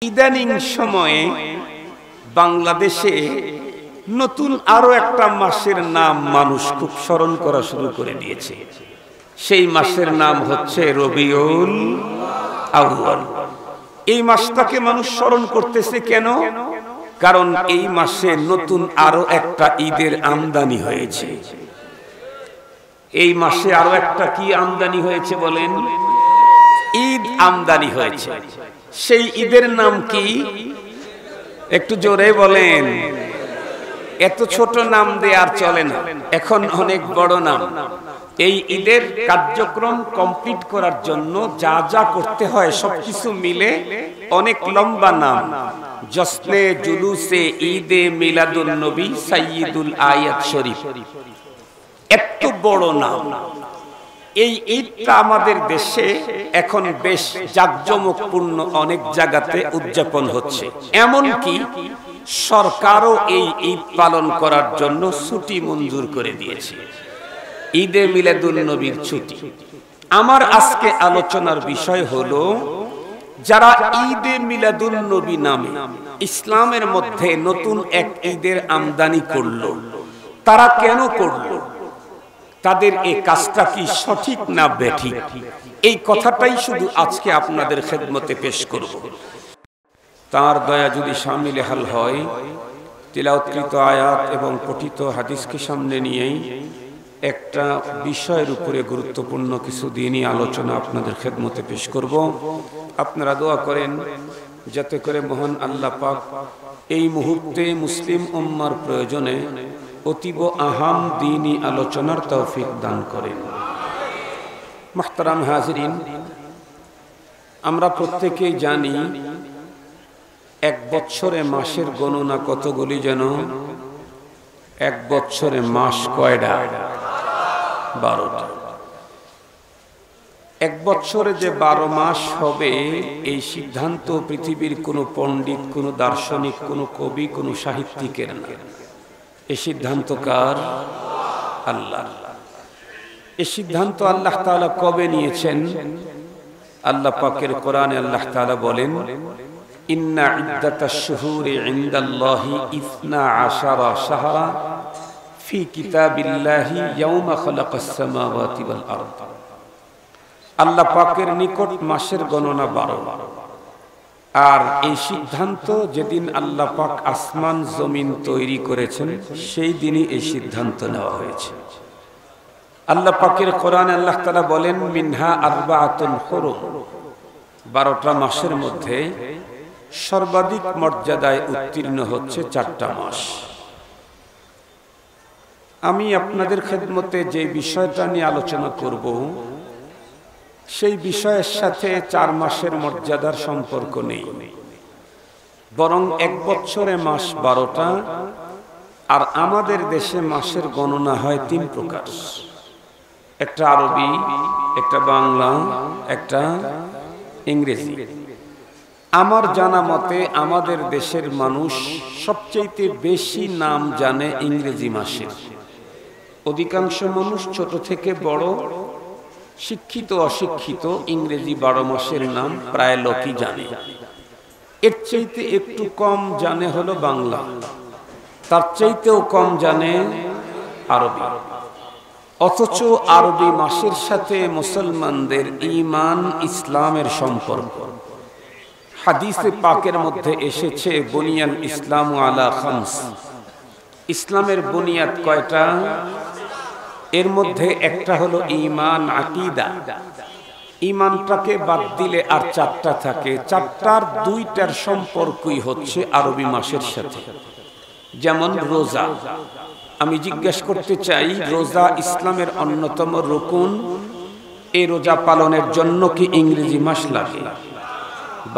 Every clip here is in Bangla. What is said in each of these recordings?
ইদানিং সময়ে বাংলাদেশে নতুন আরো একটা মাসের নাম মানুষ খুব স্মরণ করা শুরু করে দিয়েছে। সেই মাসের নাম হচ্ছে রবিউল আউয়াল। এই মাসটাকে মানুষ স্মরণ করতেছে কেন? কারণ এই মাসে নতুন আরো একটা ঈদের আমদানি হয়েছে। এই মাসে আরো একটা কি আমদানি হয়েছে বলেন? ঈদ আমদানি হয়েছে। সেই ঈদের নাম কি? একটু জোরে বলেন। এত ছোট নাম দিয়ে আর চলে না, এখন অনেক বড় নাম। এই ঈদের কার্যক্রম কমপ্লিট করার জন্য যা যা করতে হয় সবকিছু মিলে অনেক লম্বা নাম। জশ্নে জুলুসে ঈদে মিলাদুন নবী সাইয়্যিদুল আয়াত শরীফ, এত বড় নাম। এই ঈদটা আমাদের দেশে এখন বেশ জাঁকজমকপূর্ণ অনেক জায়গাতে উদযাপন হচ্ছে। এমনকি সরকারও এই ঈদ পালন করার জন্য ছুটি মঞ্জুর করে দিয়েছে, ঈদে মিলাদুন নবীর ছুটি। আমার আজকে আলোচনার বিষয় হলো, যারা ঈদে মিলাদুন নবী নামে ইসলামের মধ্যে নতুন এক ঈদের আমদানি করলো, তারা কেন করলো? তাদের এই কাজটা কি সঠিক না বেঠিক? এই কথাটাই শুধু আজকে আপনাদের খেদমতে পেশ করব। তার দয়া যদি শামিলে হাল হয়, তিলাওয়াতকৃত আয়াত এবং পঠিত হাদিসকে সামনে নিয়েই একটা বিষয়ের উপরে গুরুত্বপূর্ণ কিছু দিনই আলোচনা আপনাদের খেদমতে পেশ করব। আপনারা দোয়া করেন যাতে করে মহান আল্লাহ পাক এই মুহূর্তে মুসলিম উম্মার প্রয়োজনে অতীব আহাম দ্বীনি আলোচনার তৌফিক দান করেন। মুহতারাম হাজিরিন, আমরা প্রত্যেকেই জানি এক বছরে মাসের গণনা কতগুলি যেন? এক বছরে মাস কয়টা? 12টা। এক বছরে যে 12 মাস হবে, এই সিদ্ধান্ত পৃথিবীর কোনো পণ্ডিত, কোনো দার্শনিক, কোনো কবি, কোনো সাহিত্যিকের না। এই সিদ্ধান্ত কার? আল্লাহ। এই সিদ্ধান্ত আল্লাহ তাআলা কবে নিয়েছেন? আল্লাহ পাকের কোরআনে আল্লাহ তাআলা বলেন, ইন্না ইদ্দাতাশ শুহুরি ইনদাল্লাহি 12 শাহরা ফি কিতাবিল্লাহি ইয়াওমা খালাকাস সামাওয়াতি ওয়াল আরদ। আল্লাহ পাকের নিকট মাসের গণনা 12। আর এই সিদ্ধান্ত যেদিন আল্লাহ পাক আসমান জমিন তৈরি করেছেন সেই দিনই এই সিদ্ধান্ত নেওয়া হয়েছে। আল্লাহ পাকের কোরআনে আল্লাহ তাআলা বলেন, মিনহা আরবাআতুন হুরুম। 12টা মাসের মধ্যে সর্বাধিক মর্যাদায় উত্তীর্ণ হচ্ছে 4টা মাস। আমি আপনাদের খেদমতে যে বিষয়টা নিয়ে আলোচনা করব, সেই বিষয়ের সাথে 4 মাসের মর্যাদার সম্পর্ক নেই, বরং এক বছরে মাস 12টা। আর আমাদের দেশে মাসের গণনা হয় 3 প্রকার, একটা আরবি, একটা বাংলা, একটা ইংরেজি। আমার জানা মতে আমাদের দেশের মানুষ সবচেয়ে বেশি নাম জানে ইংরেজি মাসের। অধিকাংশ মানুষ ছোট থেকে বড়, শিক্ষিত অশিক্ষিত, ইংরেজি 12 মাসের নাম প্রায় লোকই জানে। এর চাইতে একটু কম জানে হলো বাংলা, তার চাইতেও কম জানে আরবি। অথচ আরবি মাসের সাথে মুসলমানদের ঈমান ইসলামের সম্পর্ক। হাদিসে পাকের মধ্যে এসেছে, বুনিয়াল ইসলামু আলা খামস। ইসলামের বুনিয়াদ কয়টা? এর মধ্যে একটা হলো ঈমান, আকীদা। ঈমানটাকে বাদ দিলে আর 4টা থাকে। 4টার 2টার সম্পর্কই হচ্ছে আরবি মাসের সাথে। যেমন রোজা। আমি জিজ্ঞেস করতে চাই, রোজা ইসলামের অন্যতম রুকুন। এই রোজা পালনের জন্য কি ইংরেজি মাস লাগে?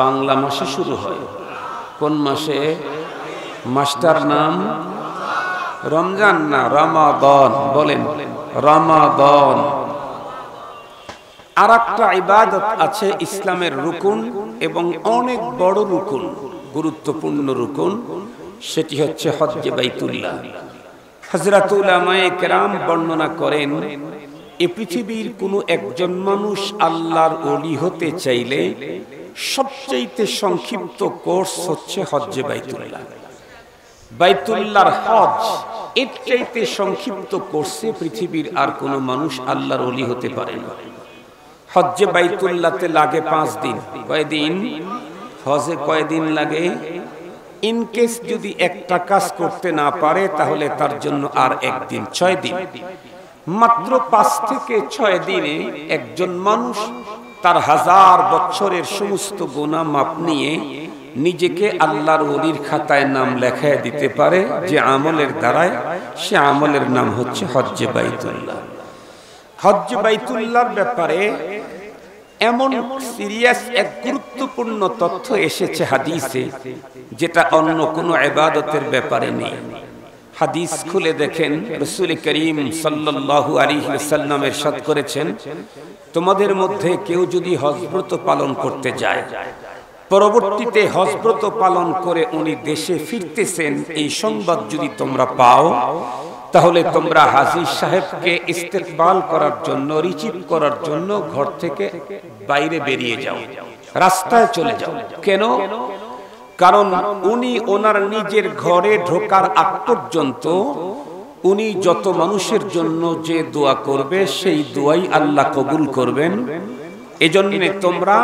বাংলা মাসে শুরু হয়। কোন মাসে? মাসটার নাম রমজান না রমাদান? বলেন, রমাদান। আর একটা ইবাদত আছে ইসলামের রুকুন, এবং অনেক বড় রুকুন, গুরুত্বপূর্ণ রুকুন, সেটি হচ্ছে হজ্জে বাইতুল্লাহ। হযরত উলামায়ে কেরাম বর্ণনা করেন, এই পৃথিবীর কোনো একজন মানুষ আল্লাহর ওলি হতে চাইলে সবচেয়ে সংক্ষিপ্ত কোর্স হচ্ছে হজ্জে বাইতুল্লাহ। বাইতুল্লাহর হজ এর চাইতে সংক্ষিপ্ত কোর্সে পৃথিবীর আর কোনো মানুষ আল্লাহর ওলি হতে পারে না। হজ্জে বাইতুল্লাহতে লাগে 5 দিন। কয়দিন? হজে কয়দিন লাগে? ইনকেস যদি একটা কাজ করতে না পারে তাহলে তার জন্য আর একদিন, 6 দিন। মাত্র 5 থেকে 6 দিনে একজন মানুষ তার 1000 বছরের সমস্ত গুনাহ মাপ নিয়ে নিজেকে আল্লাহর ওলির খাতায় নাম লেখায় দিতে পারে, যে আমলের দ্বারায় সে আমলের নাম হচ্ছে হজ্জে বাইতুল্লাহ। হজ্জে বাইতুল্লাহর ব্যাপারে এমন সিরিয়াস এক গুরুত্বপূর্ণ তথ্য এসেছে হাদিসে, যেটা অন্য কোনো ইবাদতের ব্যাপারে নেই। হাদিস খুলে দেখেন, রাসূল করিম সাল্লাল্লাহু আলাইহি ওয়াসাল্লাম ইরশাদ করেছেন, তোমাদের মধ্যে কেউ যদি হজব্রত পালন করতে যায়, পরবর্তীতে হজব্রত পালন করে উনি দেশে ফিরতেছেন, এই সংবাদ যদি তোমরা পাও, তাহলে তোমরা হাজী সাহেবকে ইস্তেকবাল করার জন্য, রিসিভ করার জন্য ঘর থেকে বাইরে বেরিয়ে যাও, রাস্তায় চলে যাও। কেন? কারণ উনি ওনার নিজের ঘরে ঢোকার আগ পর্যন্ত উনি যত মানুষের জন্য যে দোয়া করবে সেই দোয়াই আল্লাহ কবুল করবেন। এজন্য তোমরা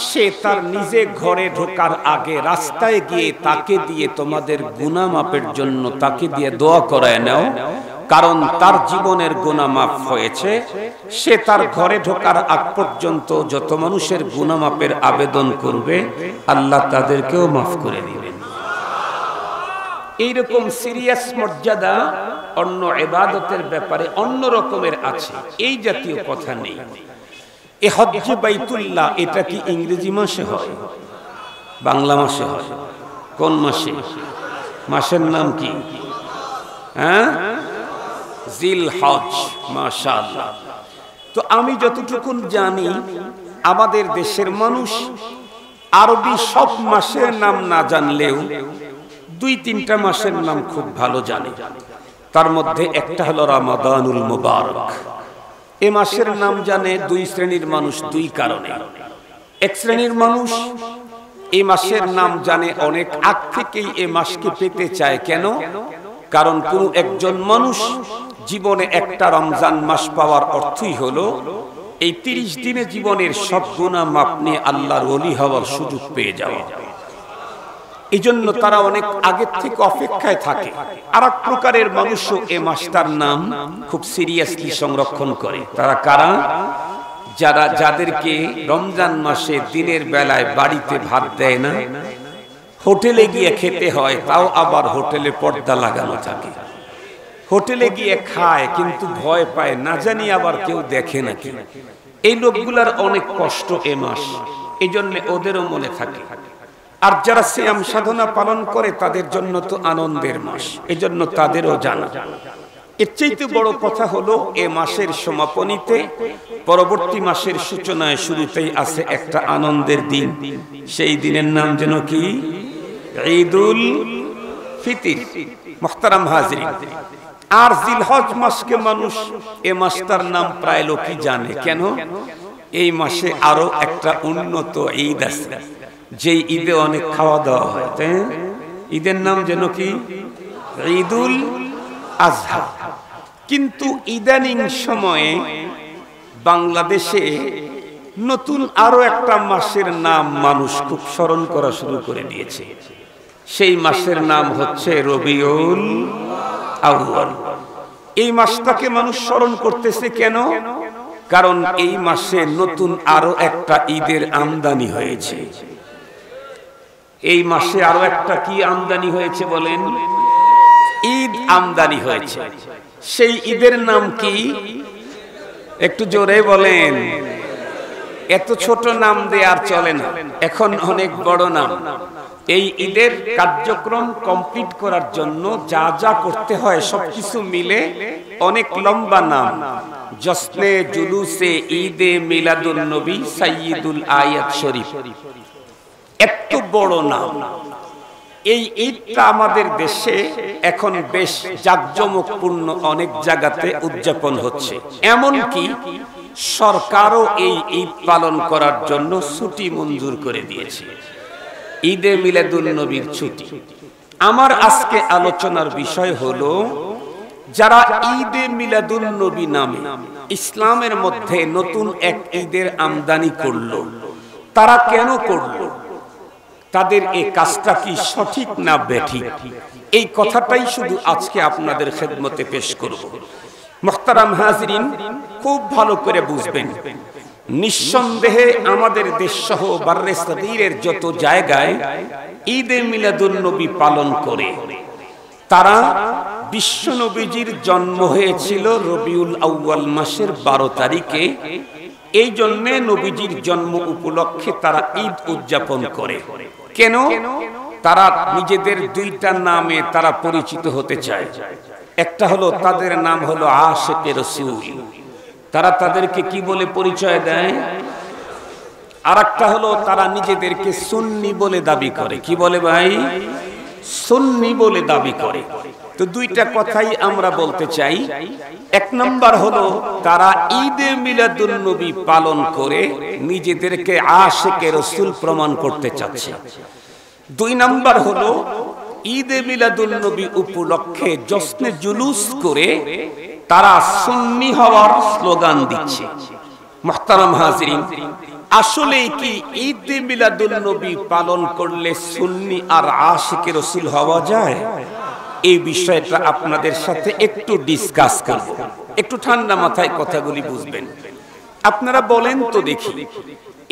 সে তার নিজে ঘরে ঢোকার আগে রাস্তায় গিয়ে তাকে দিয়ে তোমাদের গুনাহ মাপের জন্য তাকে দিয়ে দোয়া করায় নাও, কারণ তার জীবনের গুনাহ মাফ হয়েছে। সে তার ঘরে ঢোকার আগ পর্যন্ত যত মানুষের গুনাহ মাপের আবেদন করবে আল্লাহ তাদেরকেও মাফ করে দিবেন। এইরকম সিরিয়াস মর্যাদা অন্য ইবাদতের ব্যাপারে অন্য রকমের আছে, এই জাতীয় কথা নেই। এই হজ্জে বাইতুল্লাহ এটা কি ইংরেজি মাসে হয়? বাংলা মাসে হয়। কোন মাসে? মাসের নাম কি? জিলহজ। মাশাআল্লাহ। তো আমি যতটুকু জানি, আমাদের দেশের মানুষ আরবি সব মাসের নাম না জানলেও 2-3টা মাসের নাম খুব ভালো জানে। তার মধ্যে একটা হলো রমাদানুল মুবারক। এই মাসের নাম জানে 2 শ্রেণীর মানুষ, 2 কারণে। এক শ্রেণীর মানুষ এই মাসের নাম জানে অনেক আগ থেকেই এই মাসকে পেতে চায়। কেন? কারণ কোন একজন মানুষ জীবনে একটা রমজান মাস পাওয়ার অর্থই হলো এই 30 দিনে জীবনের সব গুনাহ মাপ নিয়ে আল্লাহর ওলি হওয়ার সুযোগ পেয়ে যাওয়া। এই জন্য তারা অনেক আগের থেকে অপেক্ষায় থাকে। আর এক প্রকারের মানুষও এই মাসটার নাম খুব সিরিয়াসলি সংরক্ষণ করে। তারা কারা? যাদেরকে রমজান মাসে দিনের বেলায় বাড়িতে ভাত দেয় না, হোটেলে গিয়ে খেতে হয়, তাও আবার হোটেলে পর্দা লাগানো থাকে। হোটেলে গিয়ে খায় কিন্তু ভয় পায়, না জানি আবার কেউ দেখে নাকি। এই লোকগুলার অনেক কষ্ট এ মাস, এই জন্য ওদেরও মনে থাকে। আর যারা সিয়াম সাধনা পালন করে তাদের জন্য তো আনন্দের মাস, এজন্য তাদেরও জানা। এর চাইতে বড় কথা হলো এ মাসের সমাপনীতে, পরবর্তী মাসের সূচনায়, শুরুতেই আছে একটা আনন্দের দিন। সেই দিনের নাম যেন কি? ঈদুল ফিতর। মুহতারাম হাজিরিন, আর জিলহজ মাসকে মানুষ এ মাসটার নাম প্রায় লোকই জানে। কেন? এই মাসে আরো একটা উন্নত ঈদ আছে, যে ঈদে অনেক খাওয়া দাওয়া হয়। ঈদের নাম যেন কি? ঈদুল আজহা। কিন্তু ইদানিং সময়ে বাংলাদেশে নতুন আরো একটা মাসের নাম মানুষ খুব স্মরণ করা শুরু করে দিয়েছে। সেই মাসের নাম হচ্ছে রবিউল আউয়াল। এই মাসটাকে মানুষ স্মরণ করতেছে কেন? কারণ এই মাসে নতুন আরো একটা ঈদের আমদানি হয়েছে। এই মাসে আরো একটা কি আমদানি হয়েছে বলেন? ঈদ আমদানি হয়েছে। সেই ঈদের নাম কি? একটু জোরে বলেন। এত ছোট নাম দিয়ে আর চলে না, এখন অনেক বড় নাম। এই ঈদের কার্যক্রম কমপ্লিট করার জন্য যা যা করতে হয় সবকিছু মিলে অনেক লম্বা নাম। জশ্নে জুলুসে ঈদে মিলাদুন নবী সাইয়্যিদুল আয়াত শরীফ, এত বড় নাম। এই ঈদটা আমাদের দেশে এখন বেশ জাঁকজমকপূর্ণ অনেক জায়গাতে উদযাপন হচ্ছে। এমনকি সরকারও এই ঈদ পালন করার জন্য ছুটি মঞ্জুর করে দিয়েছে, ঈদে মিলাদুন নবীর ছুটি। আমার আজকে আলোচনার বিষয় হলো, যারা ঈদে মিলাদুন নবী নামে ইসলামের মধ্যে নতুন এক ঈদের আমদানি করলো, তারা কেন করলো, তাদের এই কাজটা কি সঠিক না বেঠিক, এই কথাটাই শুধু আজকে আপনাদের খেদমতে পেশ করব। মুহতারাম হাজিরিন, খুব ভালো করে বুঝবেন, নিঃসন্দেহে আমাদের দেশ সহ বাররে সগীরের যত জায়গায় ঈদে মিলাদুন নবী পালন করে, তারা বিশ্ব নবীজির জন্ম হয়েছিল রবিউল আউয়াল মাসের 12 তারিখে। এই জন্য নবীজির জন্ম উপলক্ষে তারা ঈদ উদযাপন করে। কেন? তারা নিজেদের দুইটা নামে তারা পরিচিত হতে চায়। একটা হলো, তাদের নাম হলো আশিকে রাসূল, তারা তাদেরকে কি বলে পরিচয় দেয়? আর একটা হলো, তারা নিজেদেরকে সুন্নি বলে দাবি করে। কি বলে ভাই? সুন্নি বলে দাবি করে। তো দুইটা কথাই আমরা বলতে চাই। এক নাম্বার হলো, তারা ঈদে মিলাদুন নবী পালন করে নিজেদেরকে আশিকে রাসূল প্রমাণ করতে চাচ্ছে। দুই নাম্বার হলো, ঈদে মিলাদুন নবী উপলক্ষে জশ্নে জুলুস করে তারা সুন্নি হওয়ার স্লোগান দিচ্ছে। মুহতারাম হাজিরিন, আসলে কি ঈদে মিলাদুন নবী পালন করলে সুন্নি আর আশিকে রাসূল হওয়া যায়? এই বিষয়টা আপনাদের সাথে একটু ডিসকাস করব। একটু ঠান্ডা মাথায় কথাগুলি বুঝবেন। আপনারা বলেন তো দেখি,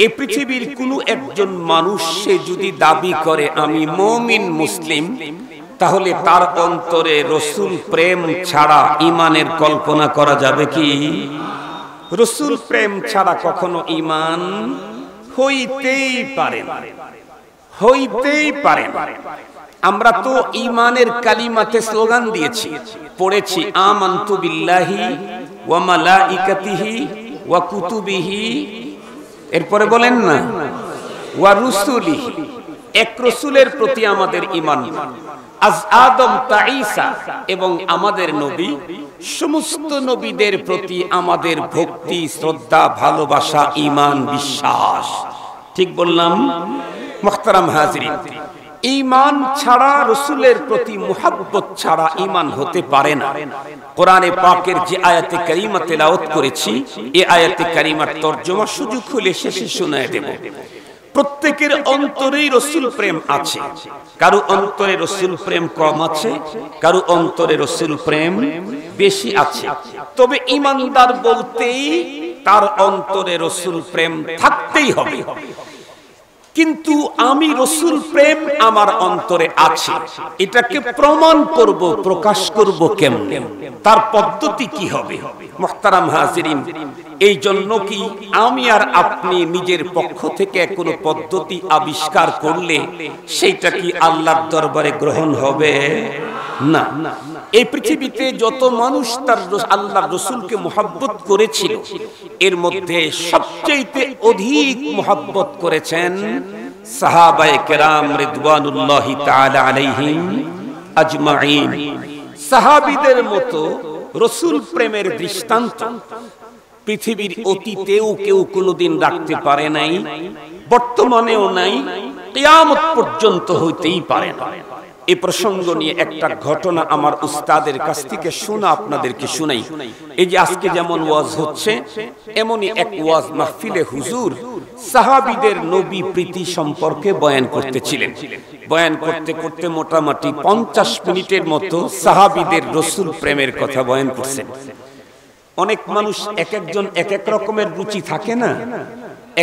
এই পৃথিবীর কোন একজন মানুষ সে যদি দাবি করে আমি মুমিন মুসলিম, তাহলে তার অন্তরে রাসূল প্রেম ছাড়া ঈমানের কল্পনা করা যাবে কি? রাসূল প্রেম ছাড়া কখনো ঈমান হইতেই পারে না, হইতেই পারে না। আমরা তো ঈমানের কালিমাতে স্লোগান দিয়েছি, পড়েছি আমানতু বিল্লাহি ওয়া মালাইকাতিহি ওয়া কুতুবিহি, এরপরে বলেন না ওয়া রুসুলিহি, এক রাসূলের প্রতি আমাদের ঈমান। আজ আদম তা ঈসা এবং আমাদের নবী, সমস্ত নবীদের প্রতি আমাদের ভক্তি, শ্রদ্ধা, ভালোবাসা, ঈমান, বিশ্বাস। ঠিক বললাম? মুহতারাম হাজিরিন, ঈমান ছাড়া, রাসূলের প্রতি মুহাব্বত ছাড়া ঈমান হতে পারে না। কোরআনে পাকের যে আয়াতে কারিমা তেলাওয়াত করেছি, এই আয়াতে কারিমার তরজমা সুযোগ হলে শেষে শোনায় দেব। প্রত্যেকের অন্তরেই রাসূল প্রেম আছে। কারো অন্তরে রাসূল প্রেম কম আছে, কারো অন্তরে রাসূল প্রেম বেশি আছে। তবে ঈমানদার বলতেই তার অন্তরে রাসূল প্রেম থাকতেই হবে। কিন্তু আমি রাসূল প্রেম আমার অন্তরে আছে, এটাকে প্রমাণ করব, প্রকাশ করব কেমনে? তার পদ্ধতি কি হবে? মুহতারাম হাজিরিন, এই জন্য কি আমি আর আপনি নিজের পক্ষ থেকে কোনো পদ্ধতি আবিষ্কার করলে সেইটা কি আল্লাহর দরবারে গ্রহণ হবে? না। এই পৃথিবীতে যত মানুষ তার আল্লাহর রাসূলকে মুহাব্বত করেছিল, এর মধ্যে সবচেয়ে অধিক মুহাব্বত করেছেন সাহাবায়ে কেরাম রিদওয়ানুল্লাহি তাআলা আলাইহিম আজমাইন। সাহাবীদের মতো রাসূল প্রেমের দৃষ্টান্ত পৃথিবীর অতীতেও কেউ কোনোদিন রাখতে পারে নাই, বর্তমানেও নাই, কিয়ামত পর্যন্ত হইতেই পারে না। এই প্রসঙ্গ নিয়ে একটা ঘটনা আমার উস্তাদের কাছ থেকে শোনা আপনাদেরকে শুনাই। এই যে আজকে যেমন ওয়াজ হচ্ছে, এমনই এক ওয়াজ মাহফিলে হুজুর সাহাবীদের নবী প্রীতি সম্পর্কে বয়ান করতেছিলেন। বয়ান করতে করতে মোটামুটি 50 মিনিটের মতো সাহাবীদের রাসূল প্রেমের কথা বয়ান করছেন। অনেক মানুষ এক একজন এক এক রকমের রুচি থাকে না।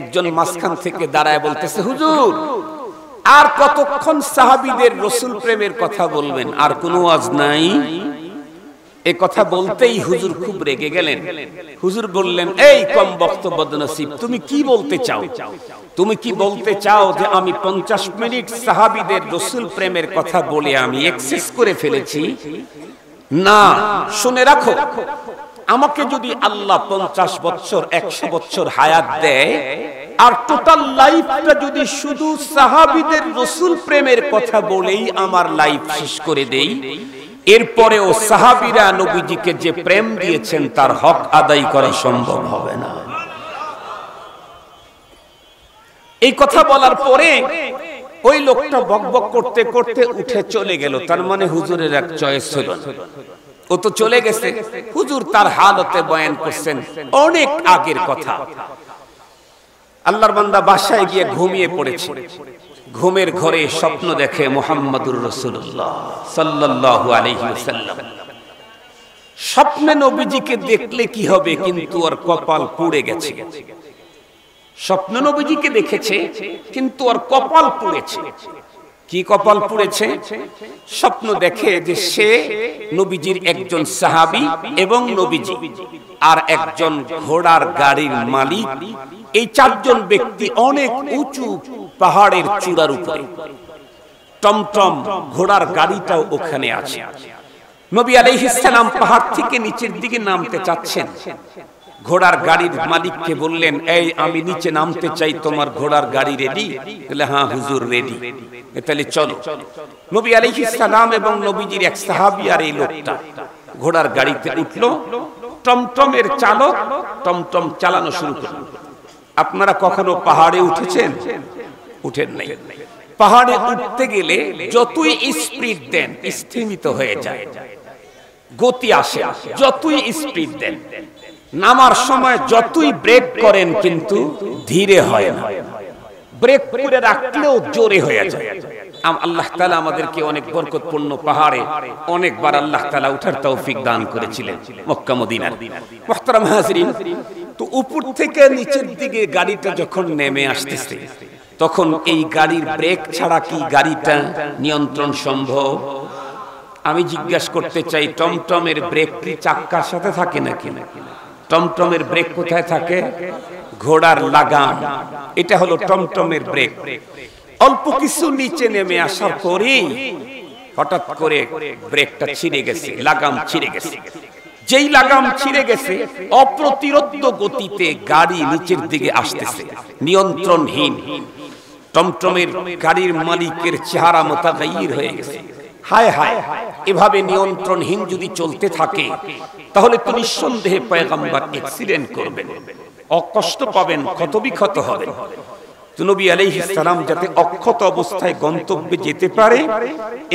একজন মাঝখান থেকে দাঁড়ায় বলতেছে, হুজুর আর কতক্ষণ সাহাবীদের রাসূল প্রেমের কথা বলবেন, আর কোনো ওয়াজ নাই? এই কথা বলতেই হুজুর খুব রেগে গেলেন। হুজুর বললেন, এই কম বক্ত বদনসিব, তুমি কি বলতে চাও? তুমি কি বলতে চাও যে আমি 50 মিনিট সাহাবীদের রাসূল প্রেমের কথা বলে আমি এক্সেস করে ফেলেছি? না, শুনে রাখো, আমাকে যদি আল্লাহ 50 বছর 100 বছর হায়াত দেয়, আর টোটাল লাইফটা যদি শুধু সাহাবীদের রাসূল প্রেমের কথা বলেই আমার লাইফ শেষ করে দেই, এরপরেও সাহাবীরা নবীজিকে যে প্রেম দিয়েছেন তার হক আদায় করা সম্ভব হবে না। এই কথা বলার পরে ওই লোকটা বকবক করতে করতে উঠে চলে গেল। তার মানে হুজুরের এক চয়েস ছিল, ও তো চলে গেছে। হুজুর তার হালতে বয়ান করছেন অনেক আগের কথা। আল্লাহর বান্দা বাসায় গিয়ে ঘুমিয়ে পড়েছে। ঘুমের ঘরে স্বপ্ন দেখে মুহাম্মদুর রাসূলুল্লাহ সাল্লাল্লাহু আলাইহি ওয়াসাল্লাম। স্বপ্নে নবীজিকে দেখলে কি হবে, কিন্তু ওর কপাল পুড়ে গেছে। স্বপ্ন নবীজিকে দেখেছে কিন্তু ওর কপাল পুড়েছে। কি কপাল পুড়েছে? স্বপ্ন দেখে যে সে নবীজির একজন সাহাবী এবং নবীজি আর একজন ঘোড়ার গাড়ির মালিক, এই চারজন ব্যক্তি অনেক উঁচু পাহাড়ের চূড়ার উপরে। টমটম ঘোড়ার গাড়িটাও ওখানে আছে। নবী আলাইহিস সালাম পাহাড় থেকে নিচের দিকে নামতে চাচ্ছেন। ঘোড়ার গাড়ির মালিককে বললেন, এই আমি নিচে নামতে চাই, তোমার ঘোড়ার গাড়ি রেডি? বলে হ্যাঁ হুজুর রেডি। তাহলে চলো। নবী আলাইহিস সালাম এবং নবীজির এক সাহাবী আর এই লোকটা ঘোড়ার গাড়িতে উঠলো। টমটমের চালক টমটম চালানো শুরু করল। আপনারা কখনো পাহাড়ে উঠেছেন? উঠেন নাই। পাহাড়ে উঠতে গেলে যতই স্পিড দেন স্থিমিত হয়ে যায়, গতি আসে। যতই স্পিড দেন, নামার সময় যতই ব্রেক করেন কিন্তু ধীরে হয় না। ব্রেক করে রাখলেও জোরে হয়ে যায়। আল্লাহ তাআলা আমাদেরকে অনেক বরকতপূর্ণ পাহাড়ে অনেকবার আল্লাহ তাআলা উঠার তৌফিক দান করেছিলেন মক্কা মদিনার। মুহতারাম হাজিরিন, তো উপর থেকে নিচের দিকে গাড়িটা যখন নেমে আসতেছে, তখন এই গাড়ির ব্রেক ছাড়া কি গাড়িটা নিয়ন্ত্রণ সম্ভব? আমি জিজ্ঞাসা করতে চাই, টমটমের ব্রেক কি চাক্কার সাথে থাকে নাকি? টমটমের ব্রেক কোথায় থাকে? ঘোড়ার লাগাম। এটা হলো টমটমের ব্রেক। অল্প কিছু নিচে নেমে আসার পরেই হঠাৎ করে ব্রেকটা ছিঁড়ে গেছে, লাগাম ছিঁড়ে গেছে। যেই লাগাম ছিঁড়ে গেছে, অপ্রতিরোধ্য গতিতে গাড়ি নিচের দিকে আসতেছে, নিয়ন্ত্রণহীন। টমটমের গাড়ির মালিকের চেহারা মুতাগায়্যির হয়ে গেছে। হায় হায়, এভাবে নিয়ন্ত্রণহীন যদি চলতে থাকে তাহলে তো নিঃসন্দেহে পয়গম্বর অ্যাক্সিডেন্ট করবেন, অকষ্ট পাবেন, ক্ষতবিক্ষত হবেন। তো নবী আলাইহিস সালাম যাতে অক্ষত অবস্থায় গন্তব্যে যেতে পারে,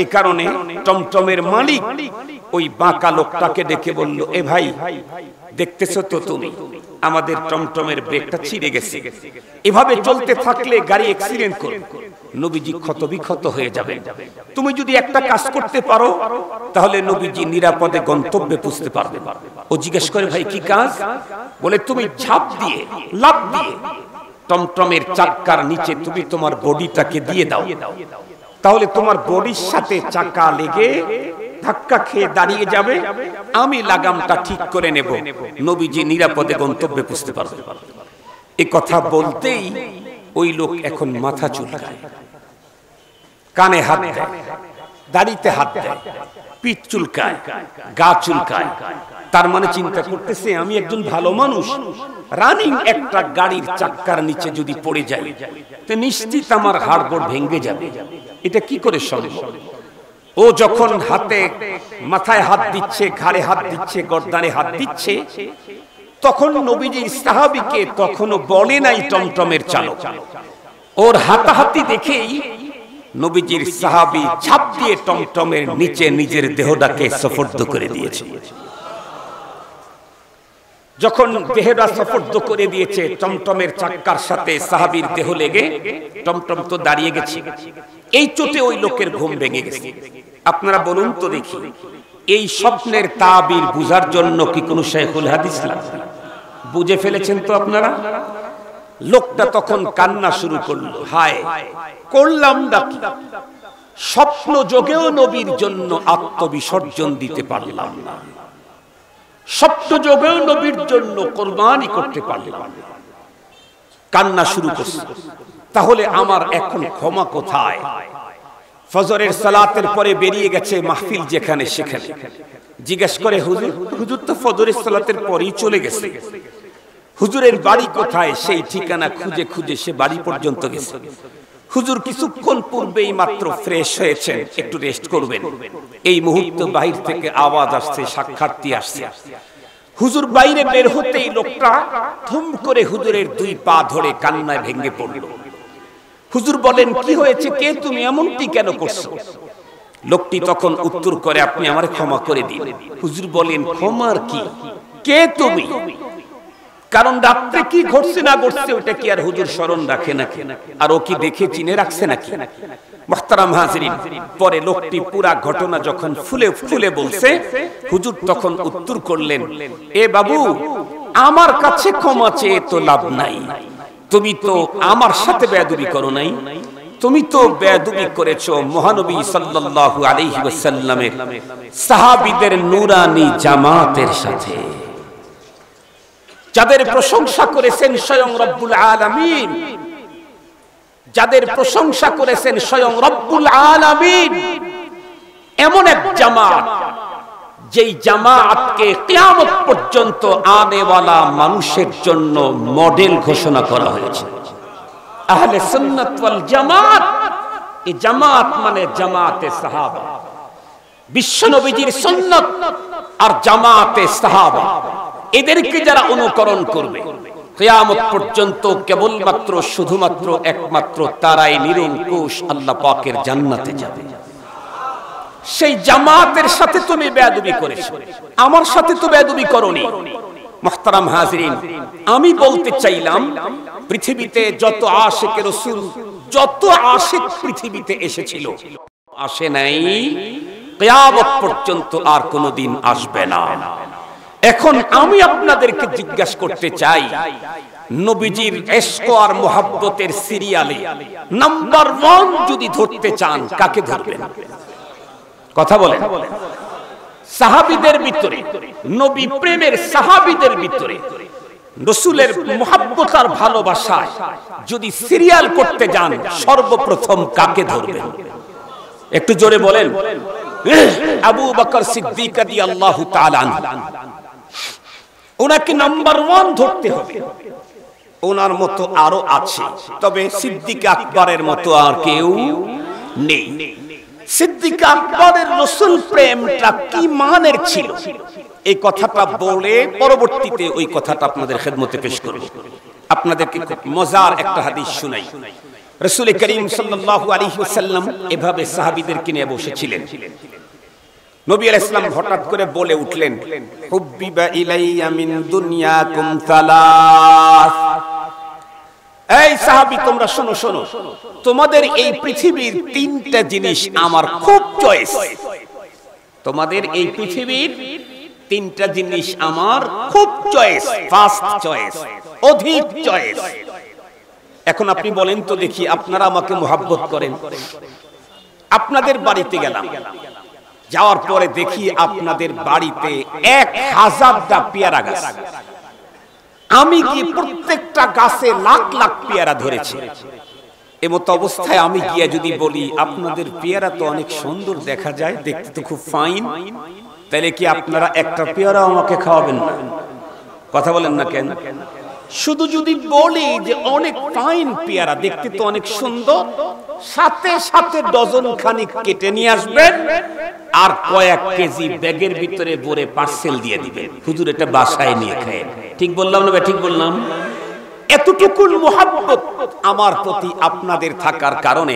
এ কারণে টমটমের মালিক ওই বাঁকা লোকটাকে ডেকে বলল, এ ভাই, দেখতেছো তো তুমি আমাদের টমটমের ব্রেকটা ছিঁড়ে গেছে, এভাবে চলতে থাকলে গাড়ি অ্যাক্সিডেন্ট করবে, নবীজি ক্ষতবিক্ষত হয়ে যাবে। তুমি যদি একটা কাজ করতে পারো তাহলে নবীজি নিরাপদে গন্তব্যে পৌঁছতে পারবে। ও জিজ্ঞেস করে, ভাই কি কাজ? বলে, তুমি ঝাঁপ দিয়ে, লাফ দিয়ে টমটমের চাক্কার নিচে তুমি তোমার বডিটাকে দিয়ে দাও, তাহলে তোমার বডির সাথে চাকা লেগে ধাক্কা খেয়ে দাঁড়িয়ে যাবে, আমি লাগামটা ঠিক করে নেব, নবীজি নিরাপদে গন্তব্যে পৌঁছতে পারবে। এই কথা বলতেই ওই লোক এখন মাথা চুলকায়, কানে হাত দেয়, দাড়িতে হাত দেয়, পিঠ চুলকায়, গা চুলকায়। তার মানে চিন্তা করতেছে, আমি একজন ভালো মানুষ, রানিং একটা গাড়ির চাক্কার নিচে যদি পড়ে যাই তো নিশ্চিত আমার হাড়গোড় ভেঙে যাবে। এটা কি করে সম্ভব? ও যখন হাতে মাথায় হাত দিচ্ছে, ঘাড়ে হাত দিচ্ছে, গর্দানে হাত দিচ্ছে, তখন নবীজির সাহাবীকে তখনও বলে নাই টমটমের চালক। ওর হাতাহাতি দেখেই নবীজির সাহাবী ঝাঁপ দিয়ে টমটমের নিচে নিজের দেহটাকে সুপর্দ করে দিয়েছে। যখন দেহটা সুপর্দ করে দিয়েছে, টমটমের চাক্কার সাথে সাহাবীর দেহ লেগে টমটম তো দাঁড়িয়ে গেছে। এই চোটে ওই লোকের ঘুম ভেঙে গেছে। আপনারা বলুন তো দেখি, এই স্বপ্নের তাবির বুঝার জন্য কি কোনো শাইখুল হাদিস লাগবে? বুঝে ফেলেছেন তো আপনারা? লোকটা তখন কান্না শুরু করলো, হায় করলাম না কি, স্বপ্ন যোগেও নবীর জন্য আত্মবিসর্জন দিতে পারলাম না, স্বপ্ন যোগেও নবীর জন্য কোরবানি করতে পারলাম না। কান্না শুরু করছে, তাহলে আমার এখন ক্ষমা কোথায়? ফজরের সালাতের পরে বেরিয়ে গেছে মাহফিল যেখানে সেখানে। জিজ্ঞেস করে, হুজুর, হুজুর তো ফজরের সালাতের পরেই চলে গেছে, হুজুরের বাড়ি কোথায়? সেই ঠিকানা খুঁজে খুঁজে সে বাড়ি পর্যন্ত গেছে। হুজুর কিছুক্ষণ পূর্বেই মাত্র ফ্রেশ হয়েছেন, একটু রেস্ট করবেন। এই মুহূর্তে বাহির থেকে আওয়াজ আসছে, সাক্ষাৎকারী আসছে। হুজুর বাইরে বের হতেই লোকটা থুম করে হুজুরের দুই পা ধরে কান্নায় ভেঙে পড়ল। হুজুর বলেন কি হয়েছে, কে তুমি, এমনটি কেন করছো? লোকটি তখন উত্তর করে, আপনি আমারে ক্ষমা করে দিন। হুজুর বলেন, ক্ষমার কি, কে তুমি? কারণ রাত্রে কি ঘটছে না ঘটছে ওটা কি আর হুজুর স্মরণ রাখে নাকি, আর ও কি দেখে চিনে রাখছে নাকি? মুহতারাম হাজিরিন, পরে লোকটি পুরা ঘটনা যখন ফুলে ফুলে বলছে, হুজুর তখন উত্তর করলেন, এ বাবু, আমার কাছে ক্ষমা চেয়ে তো লাভ নাই, তুমি তো আমার সাথে বেয়াদবি করো নাই, তুমি তো বেয়াদবি করেছো মহানবী সাল্লাল্লাহু আলাইহি ওয়াসাল্লামের সাহাবীদের নূরানী জামাতের সাথে, যাদের প্রশংসা করেছেন স্বয়ং রব্বুল আলামিন, যাদের প্রশংসা করেছেন স্বয়ং রব্বুল আলামিন। এমন এক জামাত, যেই জামাতকে কিয়ামত পর্যন্ত আনেওয়ালা মানুষের জন্য মডেল ঘোষণা করা হয়েছে। আহলে সুন্নাত ওয়াল জামাত, এই জামাত মানে জামাতে সাহাবা, বিশ্বনবীজির সুন্নাত আর জামাতে সাহাবা, এদেরকে যারা অনুকরণ করবে কিয়ামত পর্যন্ত কেবলমাত্র শুধুমাত্র একমাত্র তারাই নিরঙ্কুশ আল্লাহ পাকের জান্নাতে যাবে। সেই জামাতের সাথে তুমি বেয়াদবি করেছো, আমার সাথে তো বেয়াদবি করোনি। মুহতারাম হাজিরিন, আমি বলতে চাইলাম, পৃথিবীতে যত আশিকে রাসূল, যত আশিক পৃথিবীতে এসেছিল, আসে নাই, কিয়ামত পর্যন্ত আর কোনোদিন আসবে না। এখন আমি আপনাদেরকে জিজ্ঞাসা করতে চাই, নবীজির ইশক আর মুহাব্বতের সিরিয়ালে নাম্বার 1 যদি ধরতে চান, কাকে ধরবেন? কথা বলেন। সাহাবীদের ভিতরে, নবী প্রেমের সাহাবীদের ভিতরে রাসূলের মুহাব্বত আর ভালোবাসায় যদি সিরিয়াল করতে যান, সর্বপ্রথম কাকে ধরবেন? একটু জোরে বলেন। আবু বকর সিদ্দিক রাদিয়াল্লাহু তাআলা আনহু, ওনাকে নাম্বার 1 ধরতে হবে। ওনার মতো আরো আছে, তবে সিদ্দিক আকবরের মতো আর কেউ নেই। সিদ্দিক আকবরের রাসূল প্রেমটা কি মানের ছিল, এই কথাটা বলে পরবর্তীতে ওই কথাটা আপনাদের খেদমতে পেশ করব। আপনাদেরকে খুব মজার একটা হাদিস শুনাই। রাসূল করিম সাল্লাল্লাহু আলাইহি ওয়াসাল্লাম এভাবে সাহাবীদেরকে নিয়ে বসেছিলেন। নবী আলাইহিস সালাম হঠাৎ করে বলে উঠলেন, হুব্বিবা ইলাইয়া মিন দুনিয়াকুম সালাস। এই সাহাবী, তোমরা শোনো শোনো, তোমাদের এই পৃথিবীর 3টা জিনিস আমার খুব চয়েস। তোমাদের এই পৃথিবীর 3টা জিনিস আমার খুব চয়েস, ফার্স্ট চয়েস, অধিক চয়েস। এখন আপনি বলেন তো দেখি, আপনারা আমাকে মুহাব্বত করেন, আপনাদের বাড়িতে গেলাম, যাওয়ার পরে দেখি আপনাদের বাড়িতে 1000টা পেয়ারা গাছ, আমি কি প্রত্যেকটা গাছে লাখ লাখ পেয়ারা ধরেছি। এমত অবস্থায় আমি গিয়ে যদি বলি, আপনাদের পেয়ারা তো অনেক সুন্দর দেখা যায়, দেখতে তো খুব ফাইন, তাহলে কি আপনারা একটা পেয়ারা আমাকে খাওয়াবেন না? কথা বলেন না কেন? শুধু যদি বলি যে অনেক ফাইন পেয়ারা, দেখতে তো অনেক সুন্দর, সাথে সাথে ডজন খানিক কেটে নিয়ে আসবেন আর কয়েক কেজি ব্যাগের ভিতরে ভরে পার্সেল দিয়ে দিবেন, হুজুর এটা বাসায় নিয়ে খায়। ঠিক বললাম না? ঠিক বললাম। এতটুকু মুহাব্বত আমার প্রতি আপনাদের থাকার কারণে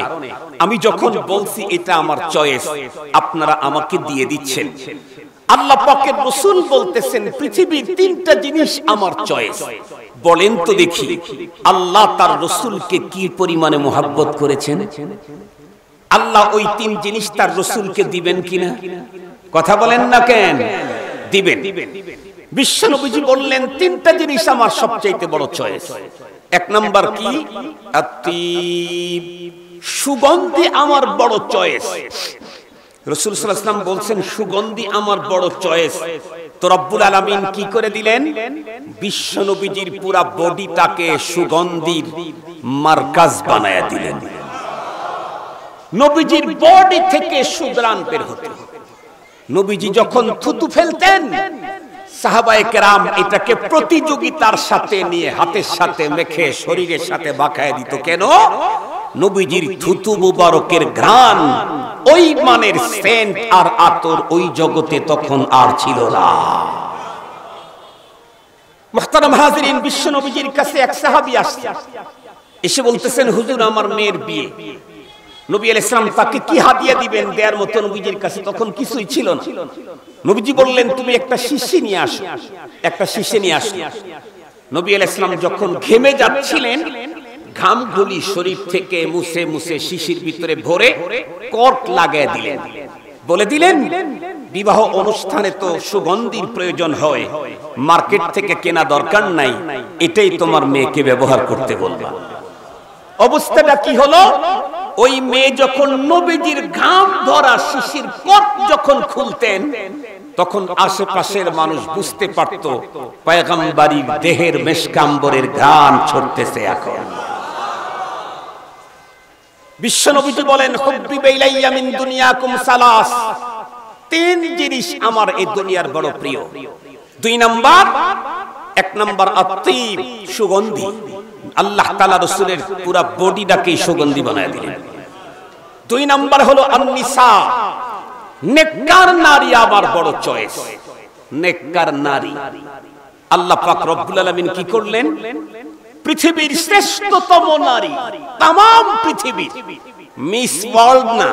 আমি যখন বলছি এটা আমার চয়েস, আপনারা আমাকে দিয়ে দিচ্ছেন। আল্লাহ পাকের রাসূল বলতেছেন, পৃথিবীর 3টা জিনিস আমার চয়েস। বলেন তো দেখি, আল্লাহ তার রাসূলকে কি পরিমাণে মুহাব্বত করেছেন? আল্লাহ ওই 3 জিনিস তার রাসূলকে দিবেন কিনা? কথা বলেন না কেন? দিবেন। বিশ্বনবীজি বললেন, 3টা জিনিস আমার সবচেয়ে বড় চয়েস। 1 নাম্বার কি? আত্তিব, সুগন্ধি আমার বড় চয়েস। রাসূল সাল্লাল্লাহু আলাইহি ওয়াসাল্লাম বলছেন, সুগন্ধি আমার বড় চয়েস। তো রব্বুল আলামিন কি করে দিলেন? বিশ্বনবীজির পুরা বডিটাকে সুগন্ধির মার্কাজ বানায়া দিলেন। নবীজির বডি থেকে সুঘ্রাণ বের হতো। নবীজি যখন থুতু ফেলতেন, সাহাবায়ে কেরাম এটাকে প্রতিযোগিতার সাথে নিয়ে হাতের সাথে মেখে শরীরের সাথে মাখায় দিত। কেন? নবীজির থুতু মুবারকের ঘ্রাণ, ওই মানের সেন্ট আর আতর ওই জগতে তখন আর ছিল না। মুহতারাম হাজিরিন, বিশ্ব নবীজির কাছে এক সাহাবী আসছে। এসে বলতেছেন হুজুর আমার মেয়ের বিয়ে। নবী আলাইহিস সালাম তাকে কি হাদিয়া দিবেন দেয়ার মতো নবীজির কাছে তখন কিছুই ছিল না। নবীজি বললেন তুমি একটা শিশি নিয়ে আসো, একটা শিশি নিয়ে আসো। নবী আলাইহিস সালাম যখন ঘেমে যাচ্ছিলেন ঘামগুলি শরীর থেকে মুছে মুছে শিশির ভিতরে ভরে কর্ক লাগিয়ে দিলেন, বলে দিলেন বিবাহ অনুষ্ঠানে তো সুগন্ধির প্রয়োজন হয়, মার্কেট থেকে কেনা দরকার নাই, এটাই তোমার মেয়েকে ব্যবহার করতে বলবা। অবস্থাটা কি হলো, ওই মেয়ে যখন নবীজির ঘাম ধরা শিশির কর্ক যখন খুলতেন তখন আশেপাশের মানুষ বুঝতে পারত পয়গম্বরীর দেহের মেশকাম্বরের ঘ্রাণ ছড়তেছে। এখন বিশ্ব নবীজি বলেন হুব্বিবা ইলাইয়া মিন দুনিয়াকুম সালাস, তিন জিনিস আমার এই দুনিয়ার বড় প্রিয়। দুই নাম্বার, এক নাম্বার আত্তিব, সুগন্ধি। আল্লাহ তাআলা রাসূলের পুরো বডিটাকে সুগন্ধি বানায় দিলেন। দুই নাম্বার হলো আন-নিসা, নেককার নারী আমার বড় চয়েস, নেককার নারী। আল্লাহ পাক রব্বুল আলামিন কি করলেন, পৃথিবীর শ্রেষ্ঠতম নারী, तमाम পৃথিবী, মিস ওয়ার্ল্ড না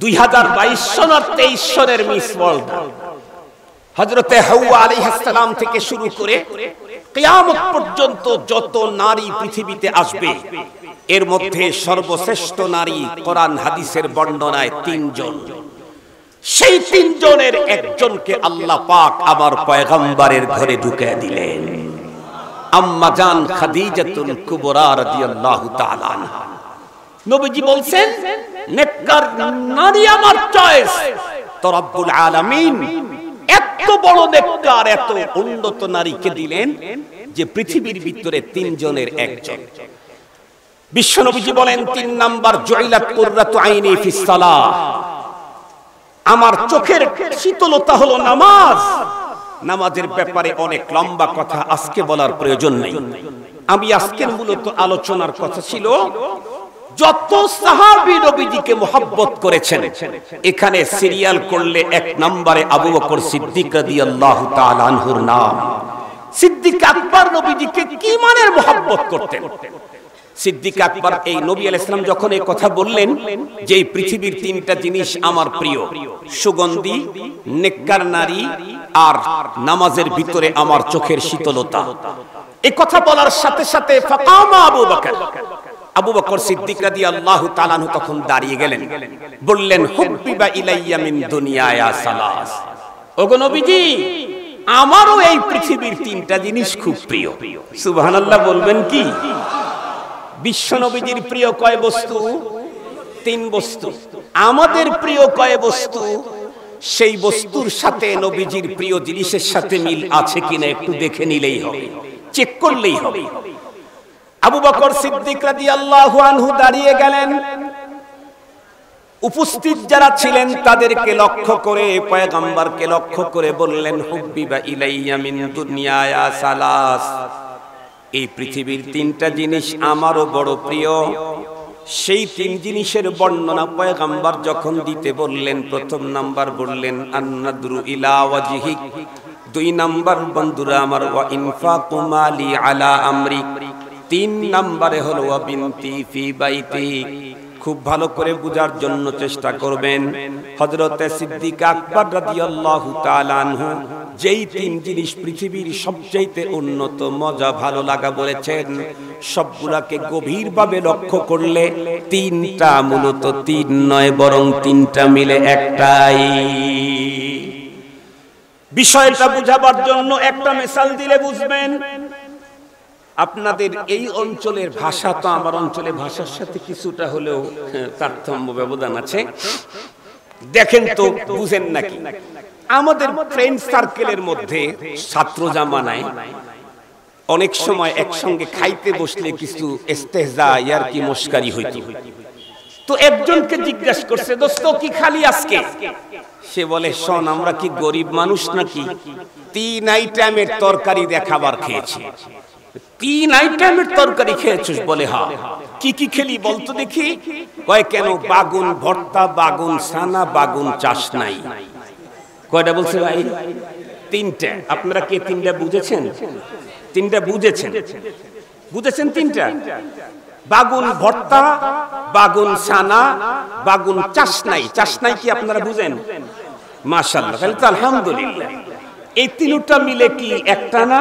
2022 সন আর 23 সনের মিস ওয়ার্ল্ড, হযরতে হাওয়া আলাইহিস সালাম থেকে শুরু করে কিয়ামত পর্যন্ত যত নারী পৃথিবীতে আসবে এর মধ্যে সর্বশ্রেষ্ঠ নারী কোরআন হাদিসের বর্ণনায় তিনজন। সেই তিনজনের একজনকে আল্লাহ পাক আবার পয়গম্বরের ঘরে ঢুকিয়ে দিলেন, আম্মা জান খাদিজাতুল কুবরা রাদিয়াল্লাহু তাআলা আনহা। নবীজি বলছেন নেককার নারী আমার চয়েস। তো রব্বুল আলামিন এত বড় নেককার, এত উন্নত নারীকে দিলেন যে পৃথিবীর ভিতরে তিনজনের একজন। বিশ্ব নবীজি বলেন তিন নাম্বার, জুইলাত কুররাতু আইনি ফিস সালাহ, আমার চোখের শীতলতা হলো নামাজ। নামাজের ব্যাপারে অনেক লম্বা কথা আজকে বলার প্রয়োজন নেই। আমি আজকের মূলত আলোচনার কথা ছিল যত সাহাবী নবীজিকে মুহাব্বত করেছেন, এখানে সিরিয়াল করলে এক নম্বরে আবু বকর সিদ্দিক রাদিয়াল্লাহু তাআলা আনহুর নাম। সিদ্দিক আকবর নবীজিকে কি মানের মুহাব্বত করতেন। সিদ্দিক আকবর এই নবী আলাইহিস সালাম যখন এই কথা বললেন যে এই পৃথিবীর তিনটা জিনিস আমার প্রিয়, সুগন্ধি, নেককার নারী আর নামাজের ভিতরে আমার চোখের শীতলতা, এই কথা বলার সাথে সাথে ফাকামা আবু বকর সিদ্দিক রাদিয়াল্লাহু তাআলা আনহু তখন দাঁড়িয়ে গেলেন, বললেন হুব্বিবা ইলাইয়া মিন দুনিয়া সালাস, ওগো নবীজি আমারও এই পৃথিবীর তিনটা জিনিস খুব প্রিয়। সুবহানাল্লাহ বলবেন কি? বিশ্ব নবীজির প্রিয় কয় বস্তু? তিন বস্তু। আমাদের প্রিয় কয় বস্তু? সেই বস্তুর সাথে নবীজির প্রিয় জিনিসের সাথে মিল আছে কিনা একটু দেখে নিলেই হবে, চেক করলেই হবে। আবু বকর সিদ্দিক রাদিয়াল্লাহু আনহু দাঁড়িয়ে গেলেন, উপস্থিত যারা ছিলেন তাদেরকে লক্ষ্য করে, পয়গম্বরকে লক্ষ্য করে বললেন হুব্বিবা ইলাইয়া মিন দুনিয়া সালাস, এই পৃথিবীর তিনটা জিনিস আমারও বড় প্রিয়। সেই তিন জিনিসের বর্ণনা পয়গম্বর যখন দিতে বললেন, প্রথম নাম্বার বললেন আন-নাদরু ইলা ওয়াজহিক, দুই নাম্বার বন্ধুরা আমার ওয়া ইনফাকু মালি আলা আমরি, তিন নাম্বারে হলো ওয়া বিনতি ফি বাইতি। খুব ভালো করে বুঝার জন্য চেষ্টা করবেন। হযরতে সিদ্দিক আকবর রাদিয়াল্লাহু তাআলা আনহু যেই তিন জিনিস পৃথিবীর সবচাইতে উন্নত, মজা, ভালো লাগা বলেছেন, সবগুলাকে গভীরভাবে লক্ষ্য করলে তিনটা মূলত তিন নয়, বরং তিনটা মিলে একটাই। বিষয়টা বুঝাবার জন্য একটা মিসাল দিলে বুঝবেন। আপনাদের এই অঞ্চলের ভাষা তো আমার অঞ্চলের ভাষার সাথে কিছুটা হলেও তারতম্য, ব্যবধান আছে। দেখেন তো বুঝেন নাকি? আমাদের ফ্রেন্ড সার্কেলের মধ্যে ছাত্র জামানায় অনেক সময় একসঙ্গে খাইতে বসলে কিছু ইস্তেহজা, ইয়ারকি, মশকারি হইতো। তো একজনকে জিজ্ঞাসা করছে, দোস্ত কি খালি আজকে? সে বলে, শোন, আমরা কি গরিব মানুষ নাকি? 3 আইটেমের তরকারি দিয়ে খাবার খেয়েছি। 3 আইটেমের তরকারি খেয়েছিস? বলে হ্যাঁ। কি কি খেলি বলতো দেখি? কয় কেন? বাগুন ভর্তা, বাগুন সানা, বাগুন চাষ নাই। কয়টা বলছে ভাই? 3টা। আপনারা কি 3টা বুঝেছেন? 3টা বুঝেছেন? বুঝেছেন তিনটা? বাগুন ভর্তা, বাগুন ছানা, বাগুন চাশনাই। চাশনাই কি আপনারা বুঝেন? মাশাআল্লাহ, তাহলে তো আলহামদুলিল্লাহ। এই তিনটা মিলে কি একটা না?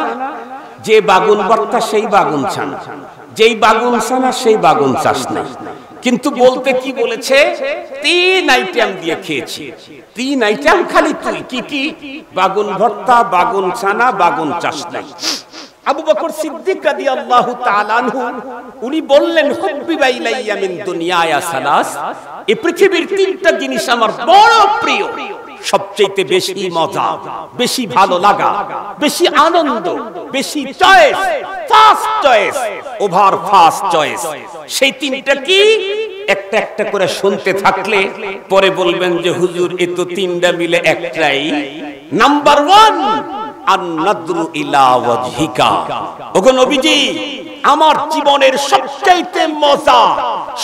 যে বাগুন ভর্তা সেই বাগুন ছানা, যেই বাগুন ছানা সেই বাগুন চাশনাই। কিন্তু বলতে কি বলেছে? 3 আইটেম দিয়ে খেয়েছি। 3 আইটেম খালি তুই কি কি? বাগুন ভর্তা, বাগুন ছানা, বাগুন চাশনাই। আবু বকর সিদ্দিক রাদিয়াল্লাহু তাআলা আনহু উনি বললেন, হুব্বিবা ইলাইয়া মিন দুনিয়ায়া সালাস, এই পৃথিবীর 3টা জিনিস আমার বড় প্রিয়। সবচেয়ে বেশি মজা, বেশি ভালো লাগা, বেশি আনন্দ, বেশি choice, first choice, over first choice. সেই 3টা কি? একটা একটা করে শুনতে থাকলে পরে বলবেন যে হুজুর এ তো 3টা মিলে একটাই। নাম্বার 1, আন-নাদরু ইলা ওয়াজহিকা। ওগো নবীজি, আমার জীবনের সবচাইতে মজা,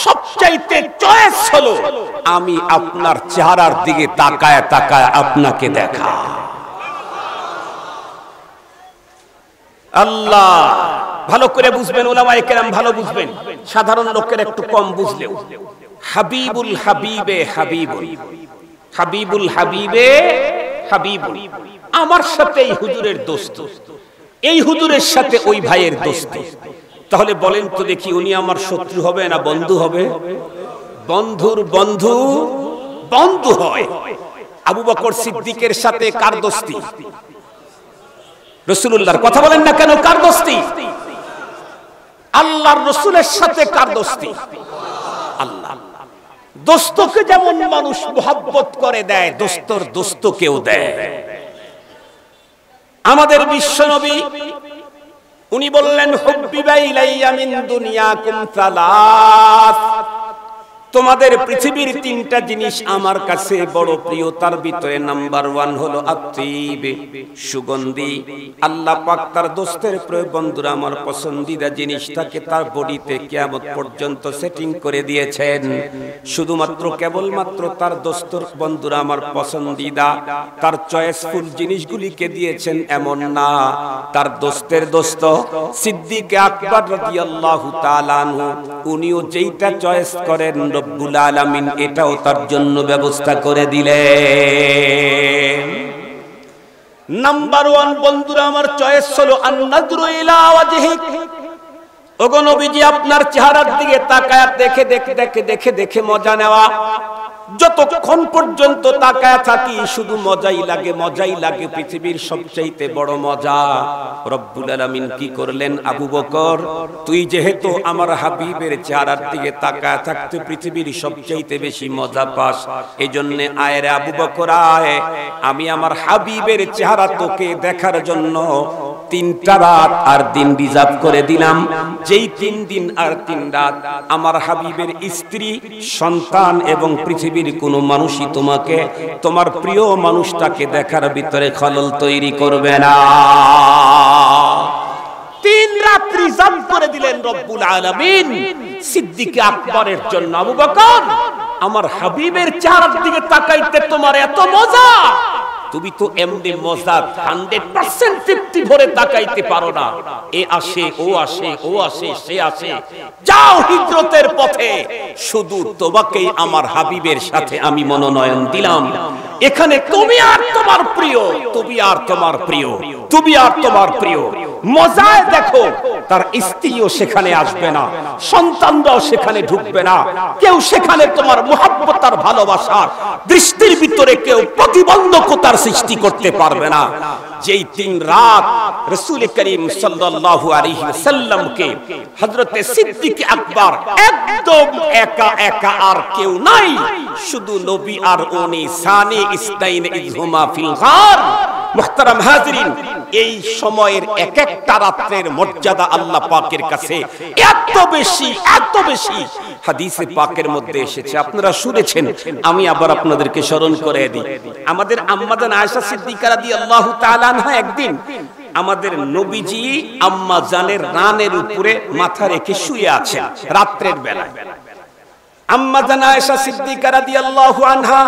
সবচাইতে চয়েস হলো আমি আপনার চেহারার দিকে তাকায় তাকায় আপনাকে দেখা। আল্লাহ, ভালো করে বুঝবেন, উলামায়ে কেরাম ভালো বুঝবেন, সাধারণ লোকের একটু কম বুঝলেও। হাবিবুল হাবিবে হাবিবুল, হাবিবুল হাবিবে হাবিবুল। আমার সাথে এই হুজুরের দোস্ত, এই হুজুরের সাথে ওই ভাইয়ের দোস্ত। তাহলে বলেন তো দেখি, উনি আমার শত্রু হবে না বন্ধু হবে? বন্ধুর বন্ধু বন্ধু হয়। আবু বকর সিদ্দিকের সাথে কার দোস্তি? রাসূলুল্লাহর কথা বলেন না কেন? কার দোস্তি? আল্লাহর রাসূলের সাথে কার দোস্তি? আল্লাহ। দোস্তকে যেমন মানুষ মোহাব্বত করে দেয়, দোস্তর দোস্তকেও দেয়। আমাদের বিশ্বনবী উনি বললেন, হুব্বিবা ইলাইয়া মিন দুনিয়াকুম সালাস, তোমাদের পৃথিবীর 3টা জিনিস আমার কাছে বড় প্রিয়। তার ভিতরে নাম্বার 1 হলো আত্তিব, সুগন্ধি। আল্লাহ পাক তার দোস্তের প্রিয় বন্ধুরা আমার পছন্দিদা জিনিসটাকে তার বডিতে কিয়ামত পর্যন্ত সেটিং করে দিয়েছেন। শুধুমাত্র কেবলমাত্র তার দোস্তর বন্ধুরা আমার পছন্দিদা, তার চয়েসফুল জিনিসগুলিকে দিয়েছেন এমন না। তার দোস্তের দোস্ত সিদ্দিক আকবর রাদিয়াল্লাহু তাআলা আনহু উনিও যেইটা চয়েস করেন রব্বুল আলামিন এটাও তার জন্য ব্যবস্থা করে দিলেন। নাম্বার 1 বন্ধুরা আমার চয়েস হলো আন-নাযরু ইলা ওয়াজহিক। ওগো নবীজি, আপনার চেহারার দিকে তাকায় দেখে দেখে দেখে দেখে দেখে মজা নেওয়া। যতক্ষণ পর্যন্ত তাকায় থাকি শুধু মজাই লাগে, মজাই লাগে। পৃথিবীর সবচাইতে বড় মজা। রব্বুল আলামিন কি করলেন? আবু বকর, তুই যেহেতু আমার হাবিবের চেহারার দিকে তাকায় থাকতে পৃথিবীর সবচাইতে বেশি মজা পাস, এজন্য আয় রে আবু বকর আয়, আমি আমার হাবিবের চেহারা তোকে দেখার জন্য 3টা রাত আর দিন রিজার্ভ করে দিলাম। যেই 3 দিন আর 3 রাত আমার হাবিবের স্ত্রী, সন্তান এবং পৃথিবীর কোন মানুষই তোমাকে, তোমার প্রিয় মানুষটাকে দেখার ভিতরে খলল তৈরি করবে না। 3 রাত রিজার্ভ করে দিলেন রব্বুল আলামিন সিদ্দিক আকবরের জন্য। আবু বকর, আমার হাবিবের চেহারার দিকে তাকাইতে তোমার এত মজা, তুমি তো এমনি মজা 100% তৃপ্তি ভরে তাকাইতে পারো না। এ আসে, ও আসে, ও আসে, সে আসে। যাও হিজরতের পথে, শুধু তোমাকেই আমার হাবিবের সাথে আমি মনোনয়ন দিলাম। এখানে তুমি আর তোমার প্রিয়, তুমি আর তোমার প্রিয়, তুমি আর তোমার প্রিয়। মজায় দেখো, তার স্ত্রীও সেখানে আসবে না, সন্তানরাও সেখানে ঢুকবে না, কেউ সেখানে তোমার মুহাব্বত আর ভালোবাসার দৃষ্টির ভিতরে কেউ প্রতিবন্ধকতার সৃষ্টি করতে পারবে না। যেই 3 রাত রাসূল করিম সাল্লাল্লাহু আলাইহি ওয়াসাল্লামকে হযরতে সিদ্দিক আকবর একদম একা একা, আর কেউ নাই, শুধু নবী আর উনি, সানি ইসনাইন ইযহুমা ফিল গার। মুহতারাম হাজিরিন, এই সময়ের এক একটা রাতের মর্যাদা আল্লাহ পাকের কাছে এত বেশি, এত বেশি। হাদিসে পাকের মধ্যে এসেছে, আপনারা শুনেছেন, আমি আবার আপনাদেরকে স্মরণ করে দিই। আমাদের আম্মা জান আয়েশা সিদ্দিকা রাদিয়াল্লাহু তাআলা আনহা একদিন আমাদের নবীজি আম্মা জানের রানের উপরে মাথা রেখে শুয়ে আছেন রাতের বেলায়। আম্মা জান আয়েশা সিদ্দিকা রাদিয়াল্লাহু আনহা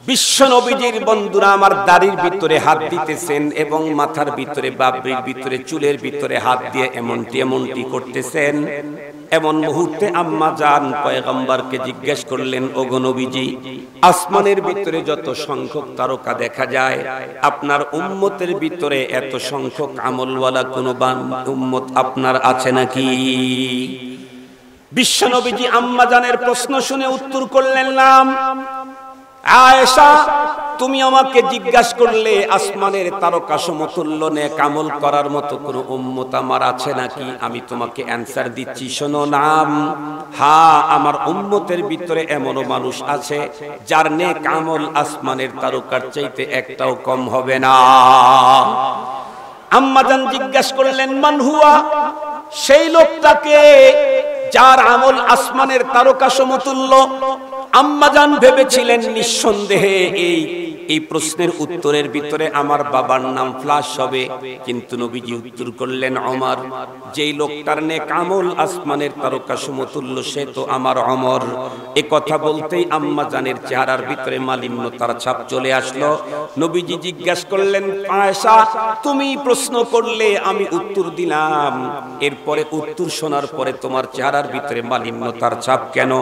বিশ্ব নবীজির বন্ধুরা আমার দাড়ির ভিতরে হাত দিতেছেন এবং মাথার ভিতরে বাবরির ভিতরে চুলের ভিতরে হাত দিয়ে এমনটি করতেছেন। এমন মুহূর্তে আম্মা জান পয়গম্বরকে জিজ্ঞেস করলেন, ওগো নবীজি, আসমানের ভিতরে যত সংখ্যক তারকা দেখা যায়, আপনার উম্মতের ভিতরে এত সংখ্যক আমলওয়ালা কোন উম্মত আপনার আছে নাকি? বিশ্ব নবীজি আম্মা জানের প্রশ্ন শুনে উত্তর করলেন, নাম। আয়েশা, তুমি আমাকে জিজ্ঞাসা করলে আসমানের তারকা সমতুল্য নেক আমল করার মতো কোন উম্মত আমার আছে নাকি? আমি তোমাকে অ্যানসার দিচ্ছি, শোনো, নাম। হ্যাঁ, আমার উম্মতের ভিতরে এমনও মানুষ আছে যার নেক আমল আসমানের তারকার চাইতে একটাও কম হবে না। আম্মা জান জিজ্ঞাসা করলেন, মান হুয়া? সেই লোকটাকে যার আমল আসমানের তারকা সমতুল্য। আম্মা জান ভেবেছিলেন নিঃসন্দেহে এই প্রশ্নের উত্তরের ভিতরে আমার বাবার নাম ফ্লাশ হবে, কিন্তু নবীজি উত্তর করলেন, ওমর। যেই লোকটার নেক আমল আসমানের তারকা সমতুল্য সে তো আমার ওমর। এই কথা বলতেই আম্মা জানের চেহারার ভিতরে মালিন্যতার ছাপ চলে আসলো। নবীজি জিজ্ঞাসা করলেন, আয়েশা, তুমি প্রশ্ন করলে, আমি উত্তর দিলাম, এরপরে উত্তর শোনার পরে তোমার চেহারার ভিতরে মালিন্যতার ছাপ কেন?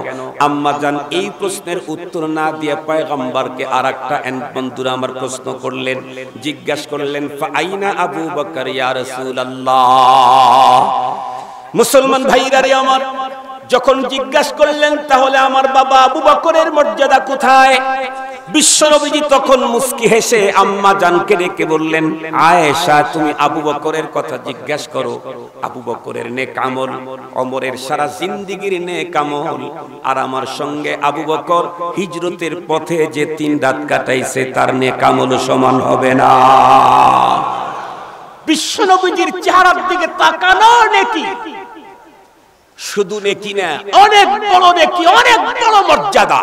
আম্মা জান এই প্রশ্নের উত্তর না দিয়ে পয়গম্বরকে আরেকটা বন্ধুরা আমার প্রশ্ন করলেন, জিজ্ঞাসা করলেন, ফাইনা আবু বকর ইয়া রাসূলুল্লাহ। মুসলমান ভাইরা রে আমার, যখন জিজ্ঞাসা করলেন তাহলে আমার বাবা আবু বকরের মর্যাদা কোথায়, বিশ্ব নবীজি তখন মুস্কি হেসে আম্মা জানকে ডেকে বললেন, আয়েশা, তুমি আবু বকরের কথা জিজ্ঞাসা করো। আবু বকরের নেক আমল ওমরের সারা জিন্দেগীর নেক আমল, আর আমার সঙ্গে আবু বকর হিজরতের পথে যে 3 রাত কাটাইছে তার নেক আমল সমান হবে না। বিশ্ব নবীজির চেহারার দিকে তাকানো নেকি, শুধু নেকি না, অনেক বড় নেকি, অনেক বড় মর্যাদা।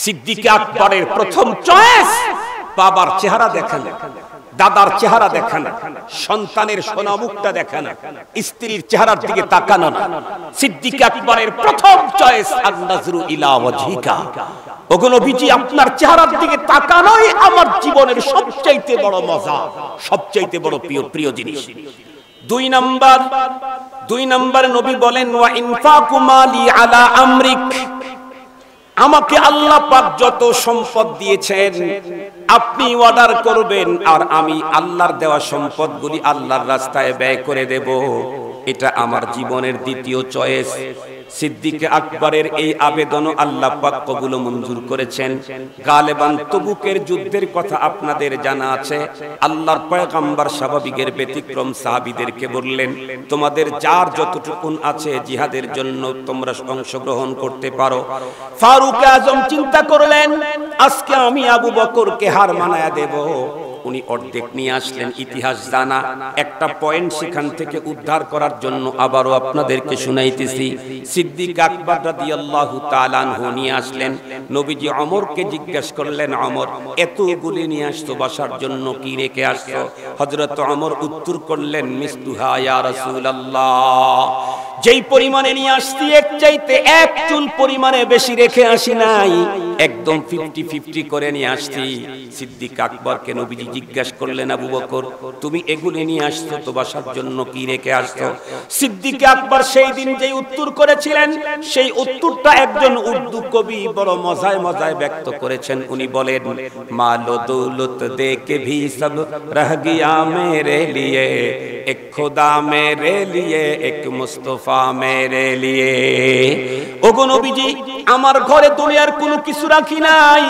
সিদ্দিক আকবরের প্রথম চয়েস, বাবার চেহারা দেখেন, দাদার চেহারা দেখেন, সন্তানের সোনা মুখটা দেখেন, স্ত্রীর চেহারার দিকে তাকানো না। সিদ্দিক আকবরের প্রথম চয়েস আন-নাজরু ইলা ওয়াজহিকা। ওগো নবীজি, আপনার চেহারার দিকে তাকানোই আমার জীবনের সবচাইতে বড় মজা, সবচাইতে বড় প্রিয় জিনিস। 2 নাম্বার নবী বলেন, ওয়া ইনফাকু মালি আলা আমরিক। আমাকে আল্লাহ পাক যত সম্পদ দিয়েছেন আপনি অর্ডার করবেন, আর আমি আল্লাহর দেওয়া সম্পদগুলি আল্লাহর রাস্তায় ব্যয় করে দেব। এটা আমার জীবনের দ্বিতীয় চয়েস। সিদ্দিক আকবরের এই আবেদনও আল্লাহ পাক কবুল ও মঞ্জুর করেছেন। গালেবান তবুকের যুদ্ধের কথা আপনাদের জানা আছে। আল্লাহর পয়গম্বর স্বাভাবিকের ব্যতিক্রম সাহাবীদেরকে বললেন, তোমাদের যার যতটুকু আছে জিহাদের জন্য তোমরা অংশগ্রহণ করতে পারো। ফারুক আজম চিন্তা করলেন, আজকে আমি আবু বকরকে হার মানায়া দেব। উনি অর্ধেক নিয়ে আসলেন। ইতিহাস জানা একটা পয়েন্ট সেখান থেকে উদ্ধার করার জন্য আবারও আপনাদেরকে শুনাইতেছি। সিদ্দিক আকবর রাদিয়াল্লাহু তাআলা আনহু নিয়ে আসলেন। নবীজি ওমরকে জিজ্ঞাসা করলেন, ওমর, এতগুলি নিয়ে আসছো বাসার জন্য, কি রেখে আসছো? হযরত ওমর উত্তর করলেন, মিসলুহা ইয়া রাসূলুল্লাহ। যেই পরিমাণে নিয়ে আসছি এর চাইতে এক চুল পরিমাণে বেশি রেখে আসি নাই, একদম 50-50 করে নিয়ে আসছি। সিদ্দিক আকবরকে নবীজি জিজ্ঞাসা করলেন, আবু বকর, তুমি এগুলি নিয়ে আসছো তো বাসার জন্য, কি রেখে আসছো? সিদ্দিক আকবর সেই দিন যেই উত্তর করেছিলেন সেই উত্তরটা একজন উর্দু কবি বড় মজায় মজায় ব্যক্ত করেছেন। উনি বলেন, মালো দৌলত দেখে ভি সব রহ গয়া মেরে লিয়ে, এক খোদা মেরে লিয়ে, এক মুস্তাফা মেরে লিয়ে। ওগো নবীজি, আমার ঘরে দুনিয়ার কোনো কিছু রাখি নাই,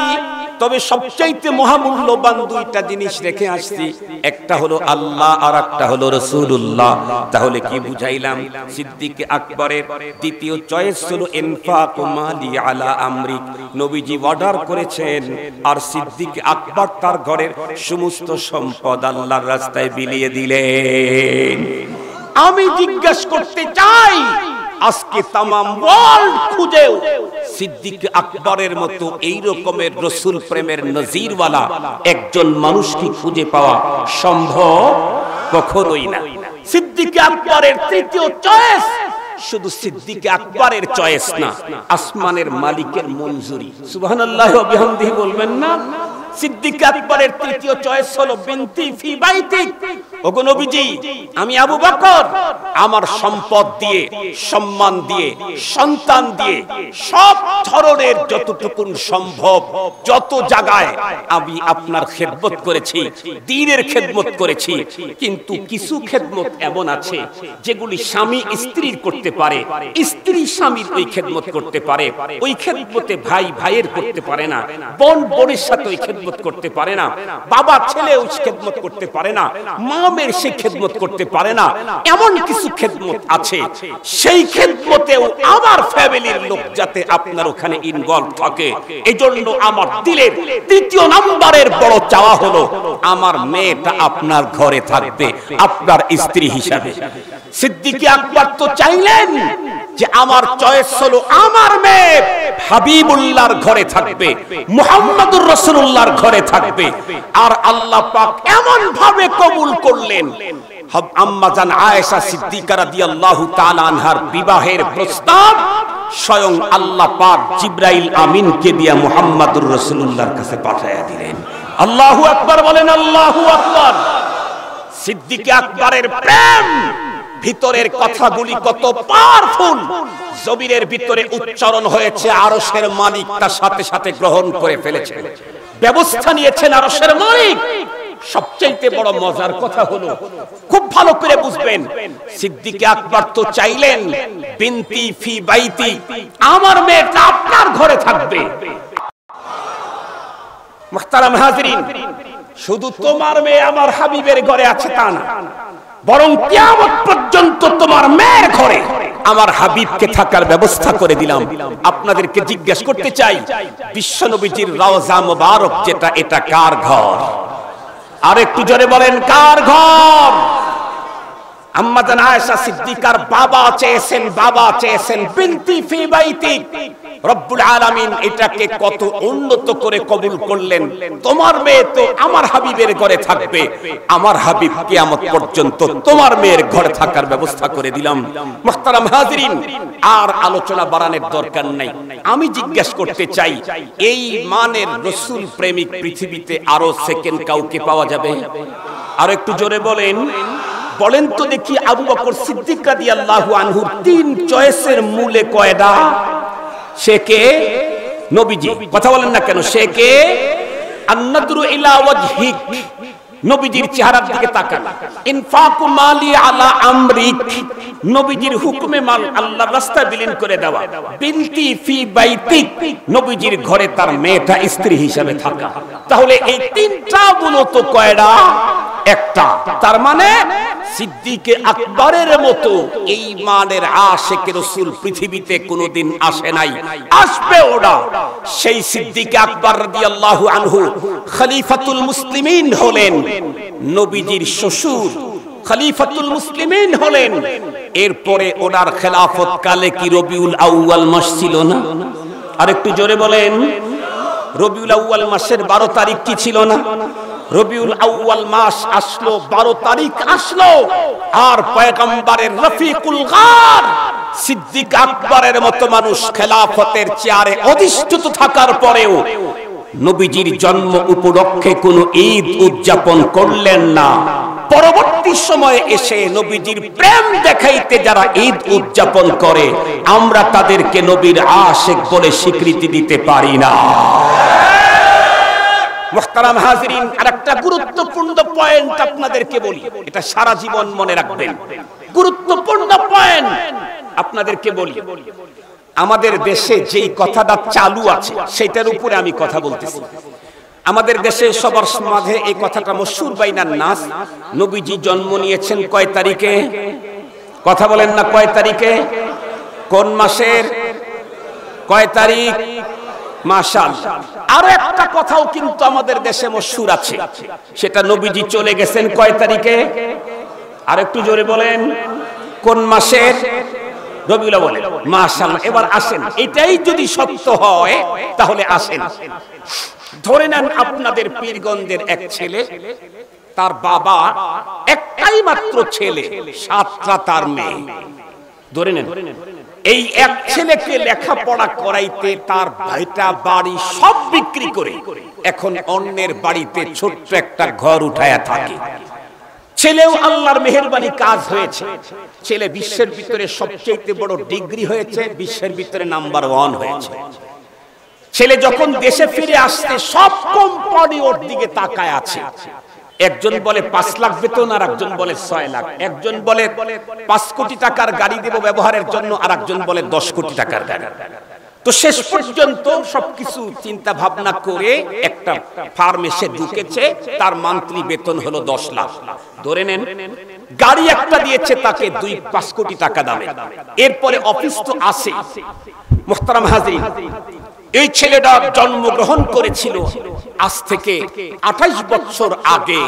তবে সবচাইতে মহামূল্যবান 2টা জিনিস রেখে আসছি। একটা হলো আল্লাহ আর একটা হলো রাসূলুল্লাহ। তাহলে কি বুঝাইলাম? সিদ্দিক আকবরের দ্বিতীয় চয়েস হলো ইনফাকু মালি আলা আমরিক। নবীজি অর্ডার করেছেন, আর সিদ্দিক আকবর তার ঘরের সমস্ত সম্পদ আল্লাহর রাস্তায় বিলিয়ে দিলেন। আমি জিজ্ঞাসা করতে চাই, আজকে তাম ওয়ার্ল্ড খুঁজেও সিদ্দিক আকবরের মতো এই রকমের রাসূল প্রেমের নজিরওয়ালা একজন মানুষ কি খুঁজে পাওয়া সম্ভব? কখনোই না। সিদ্দিক আকবরের তৃতীয় চয়েস শুধু সিদ্দিক আকবরের চয়েস না, আসমানের মালিকের মঞ্জুরি। সুবহানাল্লাহি ওয়া বিহামদিহি বলবেন না? সিদ্দিক আকবরের তৃতীয় চয়েস হলো বিনতি ফি বাইতিক। ওগো নবীজি, আমি আবু বকর আমার সম্পদ দিয়ে, সম্মান দিয়ে, সন্তান দিয়ে, সব ধরনের যতটুকু সম্ভব যত জায়গায় আমি আপনার খেদমত করেছি, দ্বীনের খেদমত করেছি। কিন্তু কিছু খেদমত এমন আছে যেগুলি স্বামী স্ত্রীর করতে পারে, স্ত্রী স্বামীর ওই খেদমত করতে পারে, ওই খেদমতে ভাই ভাইয়ের করতে পারে না, বোন বোনের সাথে ওই খেদমত করতে পারে না, বাবা ছেলে ওই খেদমত করতে পারে না, মা মেয়ের সেই খেদমত করতে পারে না। এমন কিছু খেদমত আছে, সেই খেদমতেও আমার ফ্যামিলির লোক যাতে আপনার ওখানে ইনভলভ থাকে। এজন্য আমার দিলের তৃতীয় নম্বরের বড় চাওয়া হলো আমার মেয়েটা আপনার ঘরে থাকবে, আপনার স্ত্রী হিসাবে। সিদ্দিক আকবর তো চাইলেন যে আমার চয়েস হলো আমার মেয়ে হাবিবুল্লাহর ঘরে থাকবে, মুহাম্মদুর রাসূলুল্লাহর ঘরে থাকবে। আর আল্লাহ পাক এমন ভাবে কবুল করলেন, আম্মা জান আয়েশা সিদ্দিকা রাদিয়াল্লাহু তাআলা আনহার বিবাহের প্রস্তাব স্বয়ং আল্লাহ পাক জিবরাইল আমিনকে দিয়ে মুহাম্মদুর রাসূলুল্লাহর কাছে পাঠিয়ে দিলেন। আল্লাহু আকবার বলেন, আল্লাহু আকবার। সিদ্দিক আকবরের প্রেম ভিতরের কথাগুলি কত পাওয়ারফুল, জমিনের ভিতরে উচ্চারণ হয়েছে, আরশের মালিক তার সাথে সাথে গ্রহণ করে ফেলেছে, ব্যবস্থা নিয়েছেন আরশের মালিক। সবচেয়ে বড় মজার কথা হলো, খুব ভালো করে বুঝবেন, সিদ্দিক আকবর তো চাইলেন বিনতি ফি বাইতি, আমার মেয়েটা আপনার ঘরে থাকবে। মুহতারাম হাজিরিন, শুধু তোমার মেয়ে আমার হাবিবের ঘরে আছে তা না, বরং কিয়ামত পর্যন্ত তোমার মেয়ের ঘরে আমার হাবিবকে থাকার ব্যবস্থা করে দিলাম। আপনাদেরকে জিজ্ঞাসা করতে চাই, বিশ্বনবীজির রওজা মুবারক যেটা, এটা কার ঘর? আর একটু জোরে বলেন, কার ঘর? আম্মা জান আয়েশা সিদ্দিকার বাবা চেয়েছেন বিনতি ফি বাইতিক। রব্বুল আলামিন এটাকে কত উন্নত করে কবুল করলেন, তোমার মেয়ে তো আমার হাবিবের ঘরে থাকবে, আমার হাবিব কিয়ামত পর্যন্ত তোমার মেয়ের ঘরে থাকার ব্যবস্থা করে দিলাম। মুহতারাম হাজিরিন, আর আলোচনা বাড়ানোর দরকার নাই। আমি জিজ্ঞাসা করতে চাই, এই মানের রাসূল প্রেমিক পৃথিবীতে আরো সেকেন্ড কাউকে পাওয়া যাবে? আর একটু জোরে বলেন, বলেন তো দেখি, আবু বকর সিদ্দিক রাদিয়াল্লাহু আনহুর তিন চয়েসের মূলে কয়টা? সে কে? নবীজি। কথা বলেন না কেন? সে কে? আন-নাদরু ইলা ওয়াজহিক, নবীজির চেহারার দিকে তাকান। ইনফাকু মালি আলা আমরিক, নবীজির হুকুমে মাল আল্লাহর রাস্তায় বিলীন করে দেওয়া। বিনতি ফি বাইতিক, নবীজির ঘরে তার মেয়েটা স্ত্রী হিসেবে থাকা। তাহলে এই তিনটা মূলত কয়টা? একটা। তার মানে সিদ্দিকে আকবরের মতো এই মানের আশিক রাসূল পৃথিবীতে কোনোদিন আসে নাই, আসবে ওরা। সেই সিদ্দিকে আকবর রাদিয়াল্লাহু আনহু খলিফাতুল মুসলিমিন হলেন, নবীজির শ্বশুর খলিফাতুল মুসলিমিন হলেন। এরপরে ওনার খেলাফত কালে কি রবিউল আউয়াল মাস ছিল না? আর একটু জোরে বলেন, রবিউল আউয়াল মাসের 12 তারিখ কি ছিল না? রবিউল আউয়াল মাস আসলো, 12 তারিখ আসলো, আর পয়গম্বরের রফিকুল গার সিদ্দিক আকবরের মতো মানুষ খেলাফতের চেয়ারে অধিষ্ঠিত থাকার পরেও নবীজির জন্ম উপলক্ষে কোনো ঈদ উদযাপন করলেন না। পরবর্তী সময়ে এসে নবীজির প্রেম দেখাইতে যারা ঈদ উদযাপন করে, আমরা তাদেরকে নবীর আশিক বলে স্বীকৃতি দিতে পারি না। মুহতারাম হাজিরিন, আরেকটা গুরুত্বপূর্ণ পয়েন্ট আপনাদেরকে বলি, এটা সারা জীবন মনে রাখবেন। গুরুত্বপূর্ণ পয়েন্ট আপনাদেরকে বলি, আমাদের দেশে যেই কথাটা চালু আছে সেটার উপরে আমি কথা বলতেছি। আমাদের দেশে সবার মাঝে এই কথাটা মশহুর বাইনান নাস, নবীজি জন্ম নিয়েছেন কয় তারিখে? কথা বলেন না, কয় তারিখে? কোন মাসের কয় তারিখ? মাশাআল্লাহ। আর একটা কথাও কিন্তু আমাদের দেশে মশহুর আছে, সেটা নবীজি চলে গেছেন কয় তারিখে? আর একটু জোরে বলেন, কোন মাসের? রবিউল আউয়াল। মাশাআল্লাহ। এবার আসেন, এটাই যদি সত্য হয় তাহলে আসেন, ধরে নেন আপনাদের পীরগঞ্জের এক ছেলে, তার বাবা একটাই মাত্র ছেলে, 7টা তার মেয়ে। ধরে নেন, এই এক ছেলেকে লেখাপড়া করাইতে তার ভাইটা বাড়ি সব বিক্রি করে এখন অন্যের বাড়িতে ছোট্ট একটা ঘর উঠায়া থাকে। ছেলেও আল্লাহর মেহেরবানি কাজ হয়েছে, ছেলে বিশ্বের ভিতরে সবচেয়ে বড় ডিগ্রি হয়েছে, বিশ্বের ভিতরে নাম্বার 1 হয়েছে। ছেলে যখন দেশে ফিরে আসছে সব কোম্পানি ওর দিকে তাকায় আছে। একজন বলে 5 লাখ বেতন, আর একজন বলে 6 লাখ, একজন বলে 5 কোটি টাকার গাড়ি দেব ব্যবহারের জন্য, আর একজন বলে 10 কোটি টাকার গাড়ি। তো শেষ পর্যন্ত সবকিছু চিন্তা ভাবনা করে একটা ফার্ম এসে ঢুকেছে, তার মান্থলি বেতন হলো 10 লাখ। ধরে নেন গাড়ি একটা দিয়েছে তাকে 2-5 কোটি টাকা দামে। এরপরে অফিস তো আছে। মুহতারাম হাজিরিন, এই ছেলেটা জন্মগ্রহণ করেছিল আজ থেকে 28 বছর আগে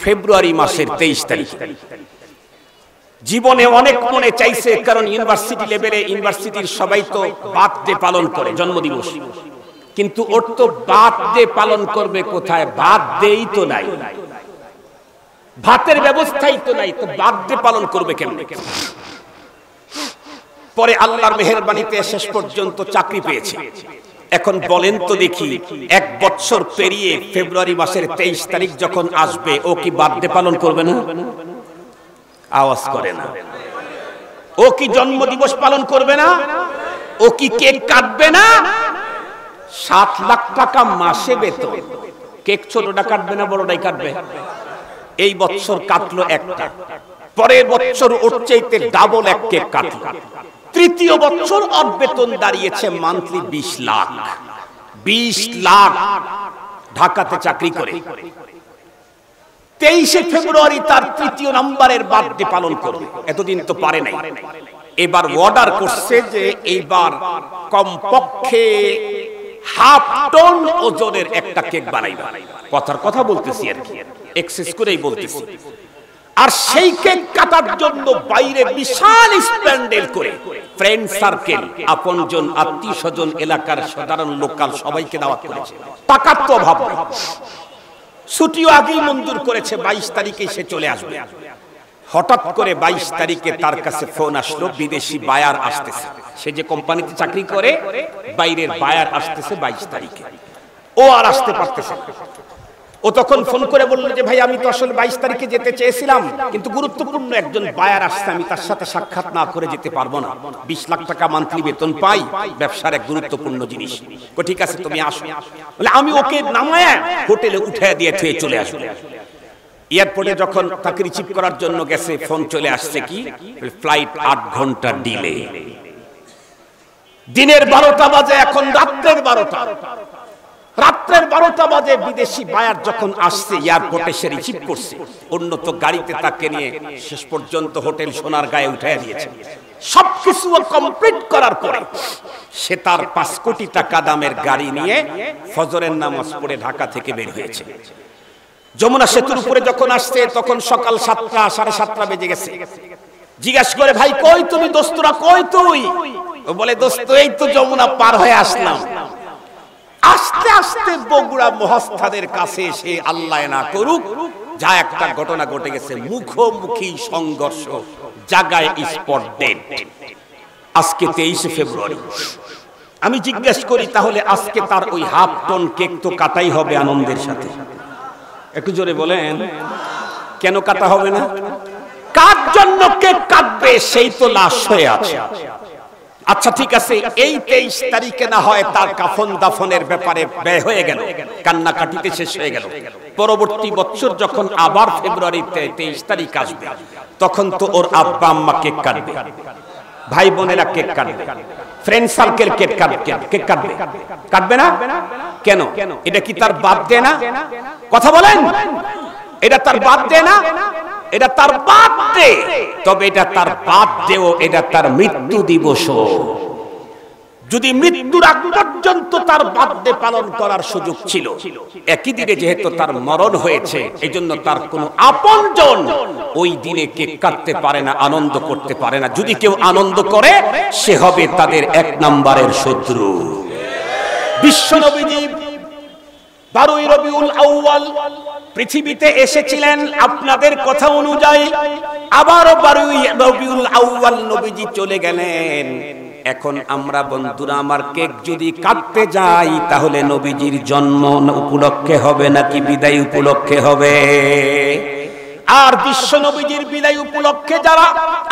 ফেব্রুয়ারি মাসের 23 তারিখে। জীবনে অনেক মনে চাইছে, কারণ ইউনিভার্সিটি লেভেলে ইউনিভার্সিটির সবাই তো বার্থডে পালন করে, জন্মদিবস, কিন্তু ওর তো বার্থডে পালন করবে কোথায়? বার্থডেই তো নাই, ভাতের ব্যবস্থাই তো নাই, তো বার্থডে পালন করবে কেমনে? পরে আল্লাহর মেহেরবানিতে শেষ পর্যন্ত চাকরি পেয়েছে। এখন বলেন তো দেখি, 1 বছর পেরিয়ে ফেব্রুয়ারি মাসের 23 তারিখ যখন আসবে, ও কি বার্থডে পালন করবে না? আওয়াজ করে না। ও কি জন্মদিবস পালন করবে না? ও কি কেক কাটবে না? 7 লাখ টাকা মাসে বেতন, কেক ছোটটা কাটবে না বড়টাই কাটবে? এই বছর কাটলো একটা, পরের বছর ওর চাইতে ডাবল এক কেক কাটলো, তৃতীয় বছর ওর বেতন দাঁড়িয়েছে মান্থলি 20 লাখ। 20 লাখ ঢাকাতে চাকরি করে 23 ফেব্রুয়ারি তার 3য় নম্বরের বার্থডে পালন করবে। এতদিন তো পারে নাই, এবার অর্ডার করছে যে এইবার কমপক্ষে হাফ টন ওজনের একটা কেক বানাইবা। কথার কথা বলতেছি আর কি, এক্সেস করেই বলতেছি। আর সেই কেক কাটার জন্য বাইরে বিশাল স্প্যান্ডেল করে ফ্রেন্ড সার্কেল, আপনজন, আত্মীয় স্বজন, এলাকার সাধারণ লোকাল সবাইকে দাওয়াত করেছে। টাকার তো অভাব নেই, ছুটিও আগেই মঞ্জুর করেছে, 22 তারিখে সে চলে আসবে। হঠাৎ করে 22 তারিখে তার কাছে ফোন আসলো, বিদেশি বায়ার আসতেছে। সে যে কোম্পানিতে চাকরি করে, বাইরের বায়ার আসতেছে 22 তারিখে। ও আর আসতে পারতেছে। ও তখন ফোন করে বলল যে ভাই, আমি তো আসলে 22 তারিখে যেতে চেয়েছিলাম, কিন্তু গুরুত্বপূর্ণ একজন বায়ার আসছে, আমি তার সাথে সাক্ষাৎ না করে যেতে পারবো না। 20 লাখ টাকা মান্থলি বেতন পাই, ব্যবসার এক গুরুত্বপূর্ণ জিনিস। ঠিক আছে তুমি আসো। বলে আমি ওকে নামায়া হোটেলে উঠায় দিয়ে থুয়ে চলে আসবো। এয়ারপোর্টে যখন তাকে রিসিভ করার জন্য গেছে, ফোন চলে আসছে কি ফ্লাইট 8 ঘন্টা ডিলে। দিনের 12টা বাজে, এখন রাত্রের 12টা। রাত্রের 12টা বাজে বিদেশি বায়ার যখন আসছে, এয়ারপোর্টে সে রিসিভ করছে, উন্নত গাড়িতে তাকে নিয়ে শেষ পর্যন্ত হোটেল সোনার গায়ে উঠায় দিয়েছে। সবকিছু কমপ্লিট করার পরে সে তার 5 কোটি টাকা দামের গাড়ি নিয়ে ফজরের নামাজ পড়ে ঢাকা থেকে বের হয়েছে। যমুনা সেতুর উপরে যখন আসছে তখন সকাল 7টা 7:30 বেজে গেছে। জিজ্ঞাসা করে ভাই কই তুমি, দোস্তরা কই তুই? ও বলে দোস্ত এই তো যমুনা পার হয়ে আসলাম। আস্তে আস্তে বগুড়া মহাস্থানের কাছে এসে আল্লাহ না করুক যা একটা ঘটনা ঘটে গেছে, মুখোমুখি সংঘর্ষ, জায়গায় স্পট ডেড। আজকে 23 ফেব্রুয়ারি। আমি জিজ্ঞেস করি তাহলে আজকে তার ওই হাফ টন কেক তো কাটাই হবে আনন্দের সাথে। একটু জোরে বলেন, কেন কাটা হবে না? কার জন্য কেক কাটবে সেই তো লাশ হয়ে আছে। আচ্ছা ঠিক আছে, এই 23 তারিখে না হয় তার কাফন দাফনের ব্যাপারে ব্যয় হয়ে গেল, কান্নাকাটিতে শেষ হয়ে গেল। পরবর্তী বছর যখন আবার ফেব্রুয়ারিতে 23 তারিখ আসবে, তখন তো ওর আব্বা আম্মা কেক কাটবে, ভাই বোনেরা কেক কাটবে, ফ্রেন্ড সার্কেল কেক কাটবে, কাটবে না কেন? এটা কি তার বার্থডে না? কথা বলেন, এটা তার বার্থডে না? এটা তার বার্থডে, তবে এটা তার বার্থডেও এটা তার মৃত্যু দিবসও। যদি মৃত্যুর আগ পর্যন্ত তার বার্থডে পালন করার সুযোগ ছিল, একই দিনে যেহেতু তার মরণ হয়েছে, এজন্য তার কোনো আপনজন ওই দিনে কেক কাটতে পারে না, আনন্দ করতে পারে না। যদি কেউ আনন্দ করে সে হবে তাদের 1 নম্বরের শত্রু। বিশ্বনবীজি 12ই রবিউল আউয়াল পৃথিবীতে এসেছিলেন আপনাদের কথা অনুযায়ী, আবার 12ই রবিউল আউয়াল নবীজি চলে গেলেন। এখন আমরা বন্ধুরা আমার কেক যদি কাটতে যাই তাহলে নবীজির জন্ম উপলক্ষে হবে নাকি বিদায় উপলক্ষে হবে? আর বিশ্ব নবীজির বিদায় উপলক্ষে যারা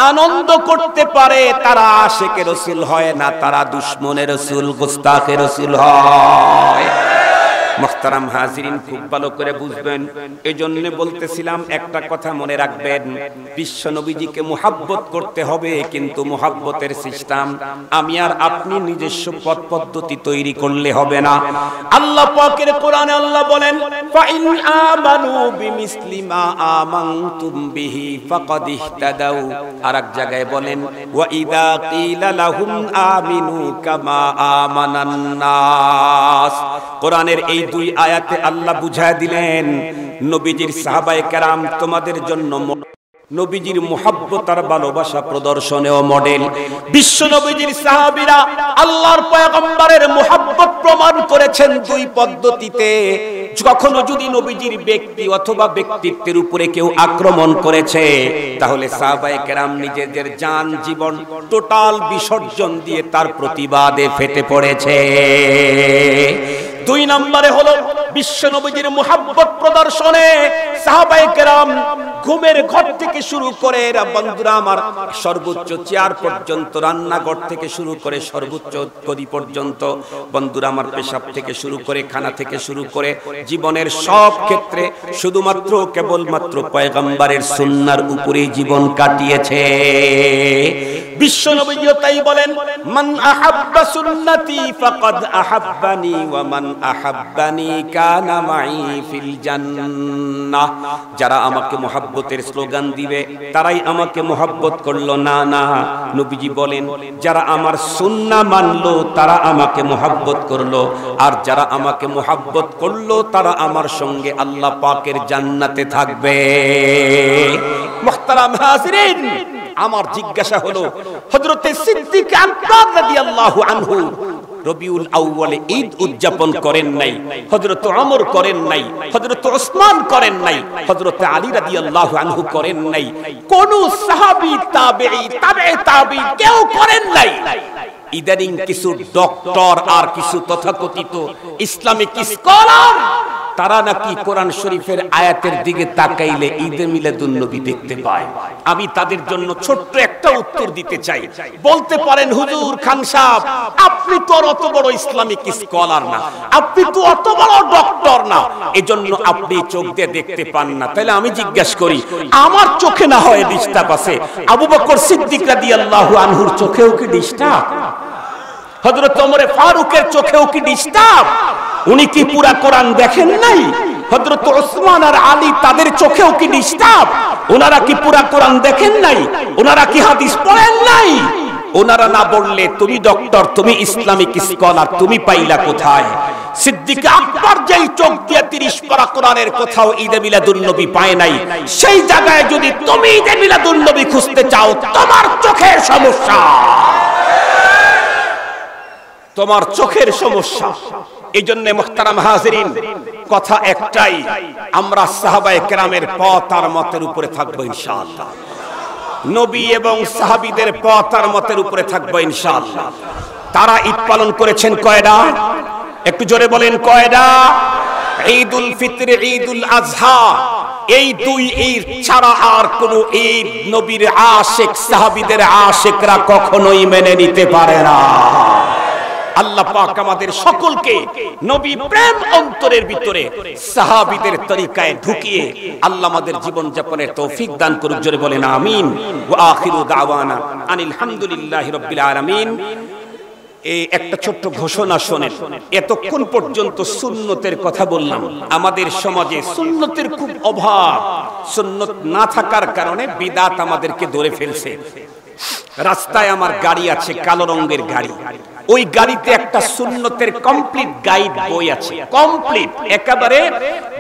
আনন্দ করতে পারে তারা আশিকে রাসূল হয় না, তারা দুশমনে রাসূল, গোস্তাখে রাসূল হয়। মুহতারাম হাজিরিন, খুব ভালো করে বুঝবেন। এজন্য বলতেছিলাম একটা কথা মনে রাখবেন, বিশ্ব নবীজিকে মুহাব্বত করতে হবে, কিন্তু মুহাব্বতের সিস্টেম আমি আর আপনি নিজস্ব পথ পদ্ধতি তৈরি করলে হবে না। আল্লাহ পাকের কোরআনে আল্লাহ বলেন, ফা ইন আমানু বিমিসলি মা আমানতুম বিহি ফাকাদ ইহতাদাউ। আর এক জায়গায় বলেন, ওয়া ইযা কিলা লাহুম আমিনু কামা আমানান নাস। কোরআনের এই দুই আয়াতে আল্লাহ বুঝায় দিলেন, নবীজির সাহাবায়ে কেরাম তোমাদের জন্য নবীজির মুহাব্বত আর ভালোবাসা প্রদর্শনেও মডেল। বিশ্ব নবীজির সাহাবীরা আল্লাহর পয়গম্বরের মুহাব্বত প্রমাণ করেছেন দুই পদ্ধতিতে। কখনো যদি নবীজির ব্যক্তি অথবা ব্যক্তিত্বের উপরে কেউ আক্রমণ করেছে, তাহলে সাহাবায়ে কেরাম নিজেদের জান জীবন টোটাল বিসর্জন দিয়ে তার প্রতিবাদে ফেটে পড়েছে। দুই নম্বরে হলো বিশ্ব নবীজির মুহাব্বত প্রদর্শনে সাহাবায়ে কেরাম ঘুমের ঘর থেকে শুরু করে বন্ধুরা আমার সর্বোচ্চ চেয়ার পর্যন্ত, রান্নাঘর থেকে শুরু করে সর্বোচ্চ গদি পর্যন্ত, বন্ধুরা আমার পেশাব থেকে শুরু করে খানা থেকে শুরু করে জীবনের সব ক্ষেত্রে শুধুমাত্র কেবলমাত্র পয়গম্বরের সুন্নাহর উপরেই জীবন কাটিয়েছে। বিশ্ব নবীও তাই বলেন, মান আহাব্বা সুন্নতি ফাকাদ আহাব্বানি ওয়া মান আহাব্বানি কানা মাই ফিল জান্নাহ। যারা আমাকে মুহাব্বতের স্লোগান দিবে তারাই আমাকে মুহাব্বত করলো না, না, নবীজি বলেন যারা আমার সুন্নাহ মানলো তারা আমাকে মুহাব্বত করলো, আর যারা আমাকে মুহাব্বত করলো তারা আমার সঙ্গে আল্লাহ পাকের জান্নাতে থাকবে। মুহতারাম হাজিরিন, আমার জিজ্ঞাসা হলো, হযরতে সিদ্দিক আকবর রাদিয়াল্লাহু আনহু রবিউল আউয়ালে ঈদ উদযাপন করেন নাই, হযরত ওমর করেন নাই, হযরত ওসমান করেন নাই, হযরত আলী রাদিয়াল্লাহু আনহু করেন নাই, কোন সাহাবী তাবেঈ তাবেঈ তাবেঈ কেউ করেন নাই। ইদানিং কিছু ডক্টর আর কিছু তথাকথিত ইসলামিক স্কলার তারা নাকি কোরআন শরীফের আয়াতের দিকে তাকাইলে ঈদে মিলাদুন নবী দেখতে পায়। আমি তাদের জন্য ছোট্ট একটা উত্তর দিতে চাই। বলতে পারেন, হুজুর খান সাহেব আপনি তো অত বড় ইসলামিক স্কলার না, আপনি তো অত বড় ডক্টর না, এজন্য আপনি চোখ দিয়ে দেখতে পান না। তাহলে আমি জিজ্ঞাসা করি, আমার চোখে না হয় ডিস্টার্ব আছে, আবু বকর সিদ্দিক রাদিয়াল্লাহু আনহুর চোখেও কি ডিস্টার্ব? হযরত ওমর ফারুকের চোখেও কি ডিস্টার্ব? উনি কি পুরা কোরআন দেখেন নাই? হযরত ওসমান আর আলী তাদের চোখেও কি ডিস্টার্ব? ওনারা কি পুরা কোরআন দেখেন নাই? ওনারা কি হাদিস পড়েন নাই? ওনারা না বললে তুমি ডক্টর, তুমি ইসলামিক স্কলার, তুমি পাইলা কোথায়? সিদ্দিক আকবর যেই চোখ দিয়ে 30 পারা কোরআনের কোথাও ঈদে মিলাদুন নবী পায় নাই, সেই জায়গায় যদি তুমি ঈদে মিলাদুন নবী খুঁজতে চাও, তোমার চোখের সমস্যা, তোমার চোখের সমস্যা। এই জন্য মুহতারাম হাজিরিন, কথা একটাই, আমরা সাহাবায়ে কেরামের পথ আর মতের উপরে থাকবো ইনশাআল্লাহ। নবী এবং সাহাবীদের পথ আর মতের উপরে থাকবো ইনশাআল্লাহ। তারা ঈদ পালন করেছেন কয়টা? একটু জোরে বলেন কয়টা? ঈদুল ফিতর, ঈদুল আযহা, এই দুই ঈদ ছাড়া আর কোন ঈদ নবীর আশিক সাহাবীদের আশিকরা কখনোই মেনে নিতে পারে না। আল্লাহ পাক আমাদের সকলকে নবী প্রেম অন্তরের ভিতরে সাহাবীদের তরিকায় ঢুকিয়ে আল্লাহ আমাদের জীবন যাপনের তৌফিক দান করুক। জোরে বলেন আমিন। ওয়া আখিরু দাওয়ানা আনিল হামদুলিল্লাহি রাব্বিল আলামিন। এই একটা ছোট্ট ঘোষণা শোনেন। এতক্ষণ পর্যন্ত সুন্নতের কথা বললাম। আমাদের সমাজে সুন্নতের খুব অভাব। সুন্নত না থাকার কারণে বিদআত আমাদেরকে ধরে ফেলছে। রাস্তায় আমার গাড়ি আছে, কালো রঙের গাড়ি, ওই গাড়িতে একটা সুন্নতের কমপ্লিট গাইড বই আছে, কমপ্লিট একেবারে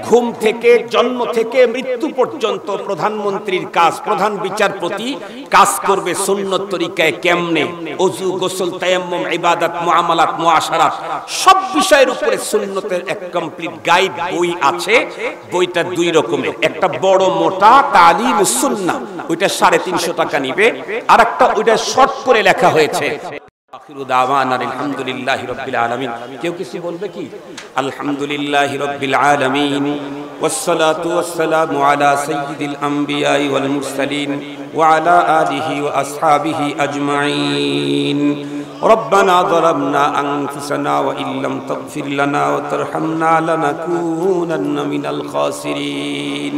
ঘুম থেকে জন্ম থেকে মৃত্যু পর্যন্ত প্রধানমন্ত্রীর কাজ, প্রধান বিচারপতি কাজ করবে সুন্নত তরিকায় কেমনে, ওযু, গোসল, তায়াম্মুম, ইবাদত, মুআমালাত, মুআশারাত সব বিষয়ের উপরে সুন্নতের এক কমপ্লিট গাইড বই আছে। বইটা দুই রকমের, একটা বড় মোটা তালিমুস সুন্নাহ, ওইটা 350 টাকা নিবে, আর একটা ওইটা শর্ট করে লেখা হয়েছে আখিরু দাওয়ানা আলহামদুলিল্লাহি রাব্বিল আলামিন। কেউ কিছু বলবে কি? আলহামদুলিল্লাহি রাব্বিল আলামিন ওয়াসসালাতু ওয়াসসালামু আলা সাইয়্যিদিল আমবিয়াই ওয়াল মুরসালিন ওয়া আলা আলিহি ওয়া আসহাবিহি আজমাইন। ربنا ظلمنا أنفسنا وإن لم تغفر لنا وترحمنا لنكونن من الخاسرين.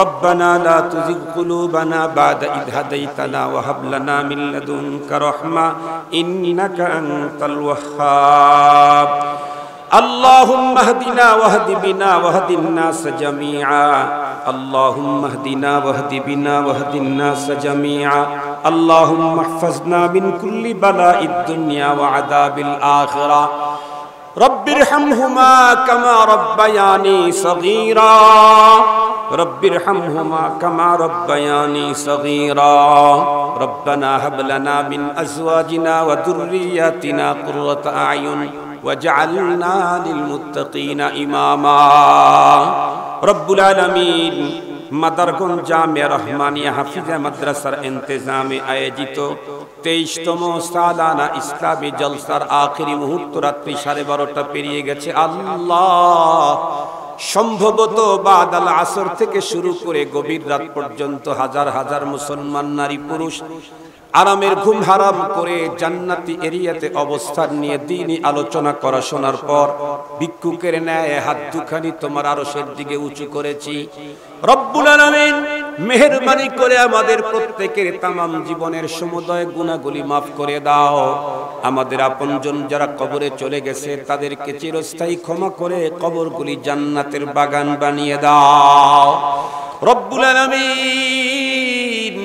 ربنا لا تزغ قلوبنا بعد إذ هديتنا وهب لنا من لدنك رحمة إنك أنت الوهاب. اللهم اهدنا واهد بنا واهد الناس جميعا. اللهم اهدنا واهد بنا واهد الناس جميعا. اللهم احفظنا من كل بلاء الدنيا وعذاب الآخرة. رب ارحمهما كما ربياني صغيرا. رب ارحمهما كما ربياني صغيرا. ربنا هب لنا من أزواجنا وذرياتنا قرة أعين وجعلنا للمتقين إماما. رب العالمين মাদারগঞ্জ জামিয়া রহমানিয়া হাফিজা মাদ্রাসার ইন্তেজামে আয়োজিত 23তম সালানা ইসলামী জলসার আখেরি মুহূর্ত, রাত্রি 12:30 পেরিয়ে গেছে। আল্লাহ, সম্ভবত বাদাল আসর থেকে শুরু করে গভীর রাত পর্যন্ত হাজার হাজার মুসলমান নারী পুরুষ আরামের ঘুম হারাম করে জান্নাতি এরিয়াতে অবস্থান নিয়ে দ্বীনি আলোচনা করা শোনার পর ভিক্ষুকের ন্যায় হাত দুখানি তোমার আরশের দিকে উঁচু করেছি। রব্বুল আলামিন মেহেরবানি করে আমাদের প্রত্যেকের তামাম জীবনের সমুদয় গুনাহগুলি মাফ করে দাও। আমাদের আপনজন যারা কবরে চলে গেছে তাদেরকে চিরস্থায়ী ক্ষমা করে কবরগুলি জান্নাতের বাগান বানিয়ে দাও। রব্বুল আলামিন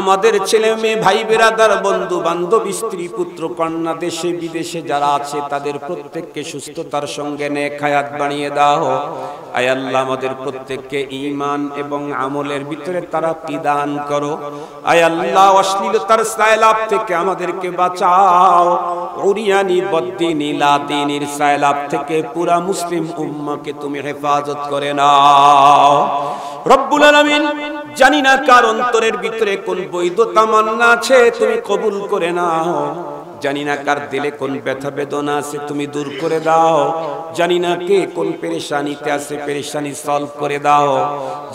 আমাদের ছেলে মেয়ে ভাই বেরাদার বন্ধু বান্ধব স্ত্রী পুত্র কন্যা দেশে বিদেশে যারা আছে তাদের প্রত্যেককে সুস্থতার সঙ্গে নেক হায়াত বানিয়ে দাও। আয় আল্লাহ, আমাদের প্রত্যেককে ঈমান এবং আমলের ভিতরে তারাক্কি দান করো। আয় আল্লাহ, অশ্লীলতার সায়লাব থেকে আমাদেরকে বাঁচাও। উরিয়ানি বদ্দিনী লাদিনীর সায়লাব থেকে পুরা মুসলিম উম্মাহকে তুমি হেফাজত করে নাও। রব্বুল আলামিন, জানি না কার অন্তরের ভিতরে কোন বৈধ তামান্না আছে, তুমি কবুল করে নাও। জানি না কার দিলে কোন ব্যথা বেদনা আছে, তুমি দূর করে দাও। জানি না কে কোন পেরেশানিতে আছে, পেরেশানি সলভ করে দাও।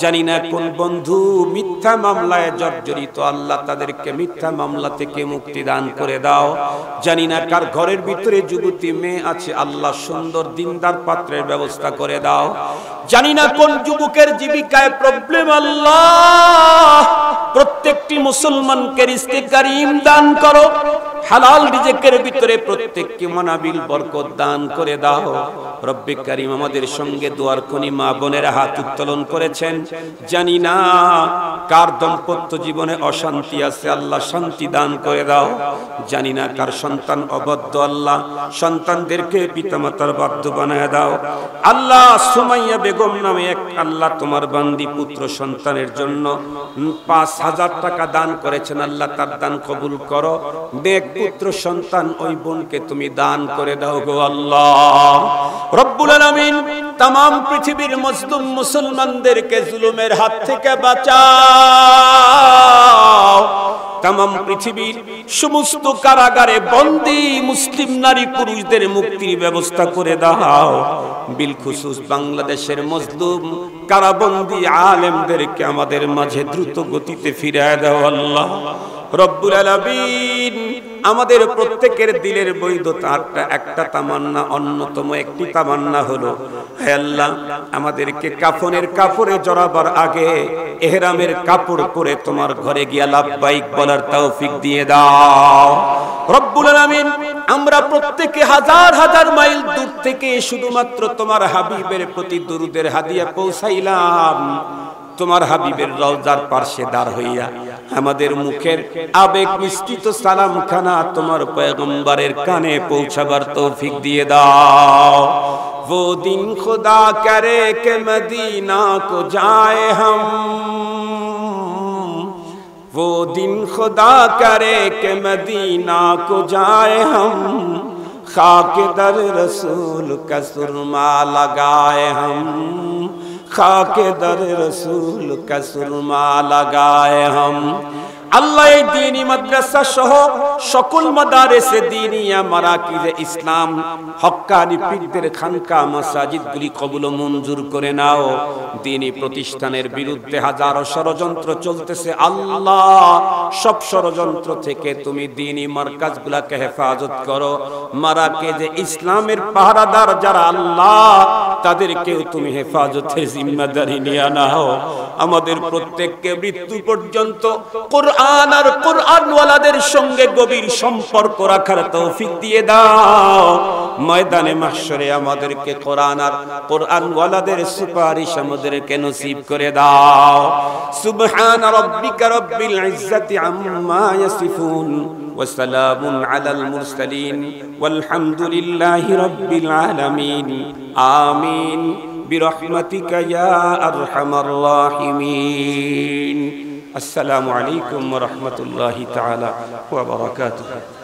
জানি না কোন বন্ধু মিথ্যা মামলায় জর্জরিত, আল্লাহ তাদেরকে মিথ্যা মামলা থেকে মুক্তি দান করে দাও। জানি না কার ঘরের ভিতরে যুবতী মেয়ে আছে, আল্লাহ সুন্দর দিনদার পাত্রের ব্যবস্থা করে দাও। জানি না কোন যুবকের জীবিকায় প্রবলেম, আল্লাহ প্রত্যেকটি মুসলমানকে রিজকে কারীম দান করো। হালাল রিজকের ভিতরে প্রত্যেককে মানাবিল বরকত দান করে দাও। রব্বে কারীম, আমাদের সঙ্গে দোয়ার খনি মা বোনেরা হাত উত্তোলন করেছেন। জানি না কার দাম্পত্য জীবনে অশান্তি আছে, আল্লাহ শান্তি দান করে দাও। জানি না কার সন্তান অবদ্ধ, আল্লাহ সন্তানদেরকে পিতামাতার বাধ্য বানায় দাও। আল্লাহ, সুমাইয়া বেগম নামে এক আল্লাহ তোমার বান্দি পুত্র সন্তানের জন্য 5000 টাকা দান করেছেন, আল্লাহ তার দান কবুল করো। নেক পুত্র সন্তান ওই বোনকে তুমি দান করে দাও গো আল্লাহ। রব্বুল আলামিন, तमाम पृथिवीर मजलूम मुसलमानদেরকে जुलुमेर हाथ থেকে বাঁচাও। तमाम पृथिवीर समस्त कारागारे बंदी मुस्लिम नारी पुरुषদের मुक्तिर व्यवस्था करे दाओ। बिलखुसूस बांग्लादेशेर मजलूम काराबंदी आलेमদেরকে আমাদের মাঝে দ্রুত গতিতে ফিরিয়ে দাও আল্লাহ। রব্বুল আলামিন, আমাদের প্রত্যেকের দিলের বৈধতা একটা তামান্না, অন্যতম একটি তামান্না হলো, হে আল্লাহ আমাদেরকে কাফনের কাপড়ে জড়াবার আগে ইহরামের কাপড় পরে তোমার ঘরে গিয়া লাব্বাইক বলার তৌফিক দিয়ে দাও। রব্বুল আলামিন, আমরা প্রত্যেকে হাজার হাজার মাইল দূর থেকে শুধুমাত্র তোমার হাবিবের প্রতি দরুদের হাদিয়া পৌঁছাইলাম। তোমার হাবিবের রওজার পাশে দাঁড় হইয়া আমাদের মুখের আবেগ মিশ্রিত সালাম খানা তোমার পয়গম্বরের কানে পৌঁছাবার তৌফিক দিয়ে দাও। वो दिन खुदा करे के मदीना को जाए हम, वो दिन खुदा करे के मदीना को जाए हम, खाके दर रसूल का सुरमा लगाए हम, खाके दर रसूल का सुरमा लगाए हम। আল্লাহ এই দ্বীনি মাদ্রাসা সহ সকল মাদারেসে দ্বীনিয়া মারাকিজে ইসলাম হক্কানি পীরদের খানকা মাসাজিদগুলি কবুল ও মঞ্জুর করে নাও। দ্বীনি প্রতিষ্ঠানের বিরুদ্ধে হাজারো ষড়যন্ত্র চলতেছে, আল্লাহ সব ষড়যন্ত্র থেকে তুমি দ্বীনি মার্কাজগুলোকে হেফাজত করো। মারাকিজে ইসলামের পাহারাদার যারা আল্লাহ, তাদেরকেও তুমি হেফাজতের জিম্মাদারি নিয়ে নাও। আমাদের প্রত্যেককে মৃত্যু পর্যন্ত কোরআন আর কোরআনওয়ালাদের সঙ্গে গভীর সম্পর্ক রাখার তৌফিক দিয়ে দাও। ময়দানে মাহশরে আমাদেরকে কোরআন আর কোরআনওয়ালাদের সুপারিশ আমাদেরকে নসিব করে দাও। সুবহান রাব্বিকা রাব্বিল ইজ্জাতি আম্মা ইয়াসিফুন ওয়া সালামুন আলাল মুরসালিন ওয়ালহামদুলিল্লাহি রাব্বিল আলামিন। আমিন বিরহমাতিকা ইয়া আরহামার রাহিমিন। আসসালামু আলাইকুম ওয়া রাহমাতুল্লাহি তাআলা ওয়া বারাকাতুহু।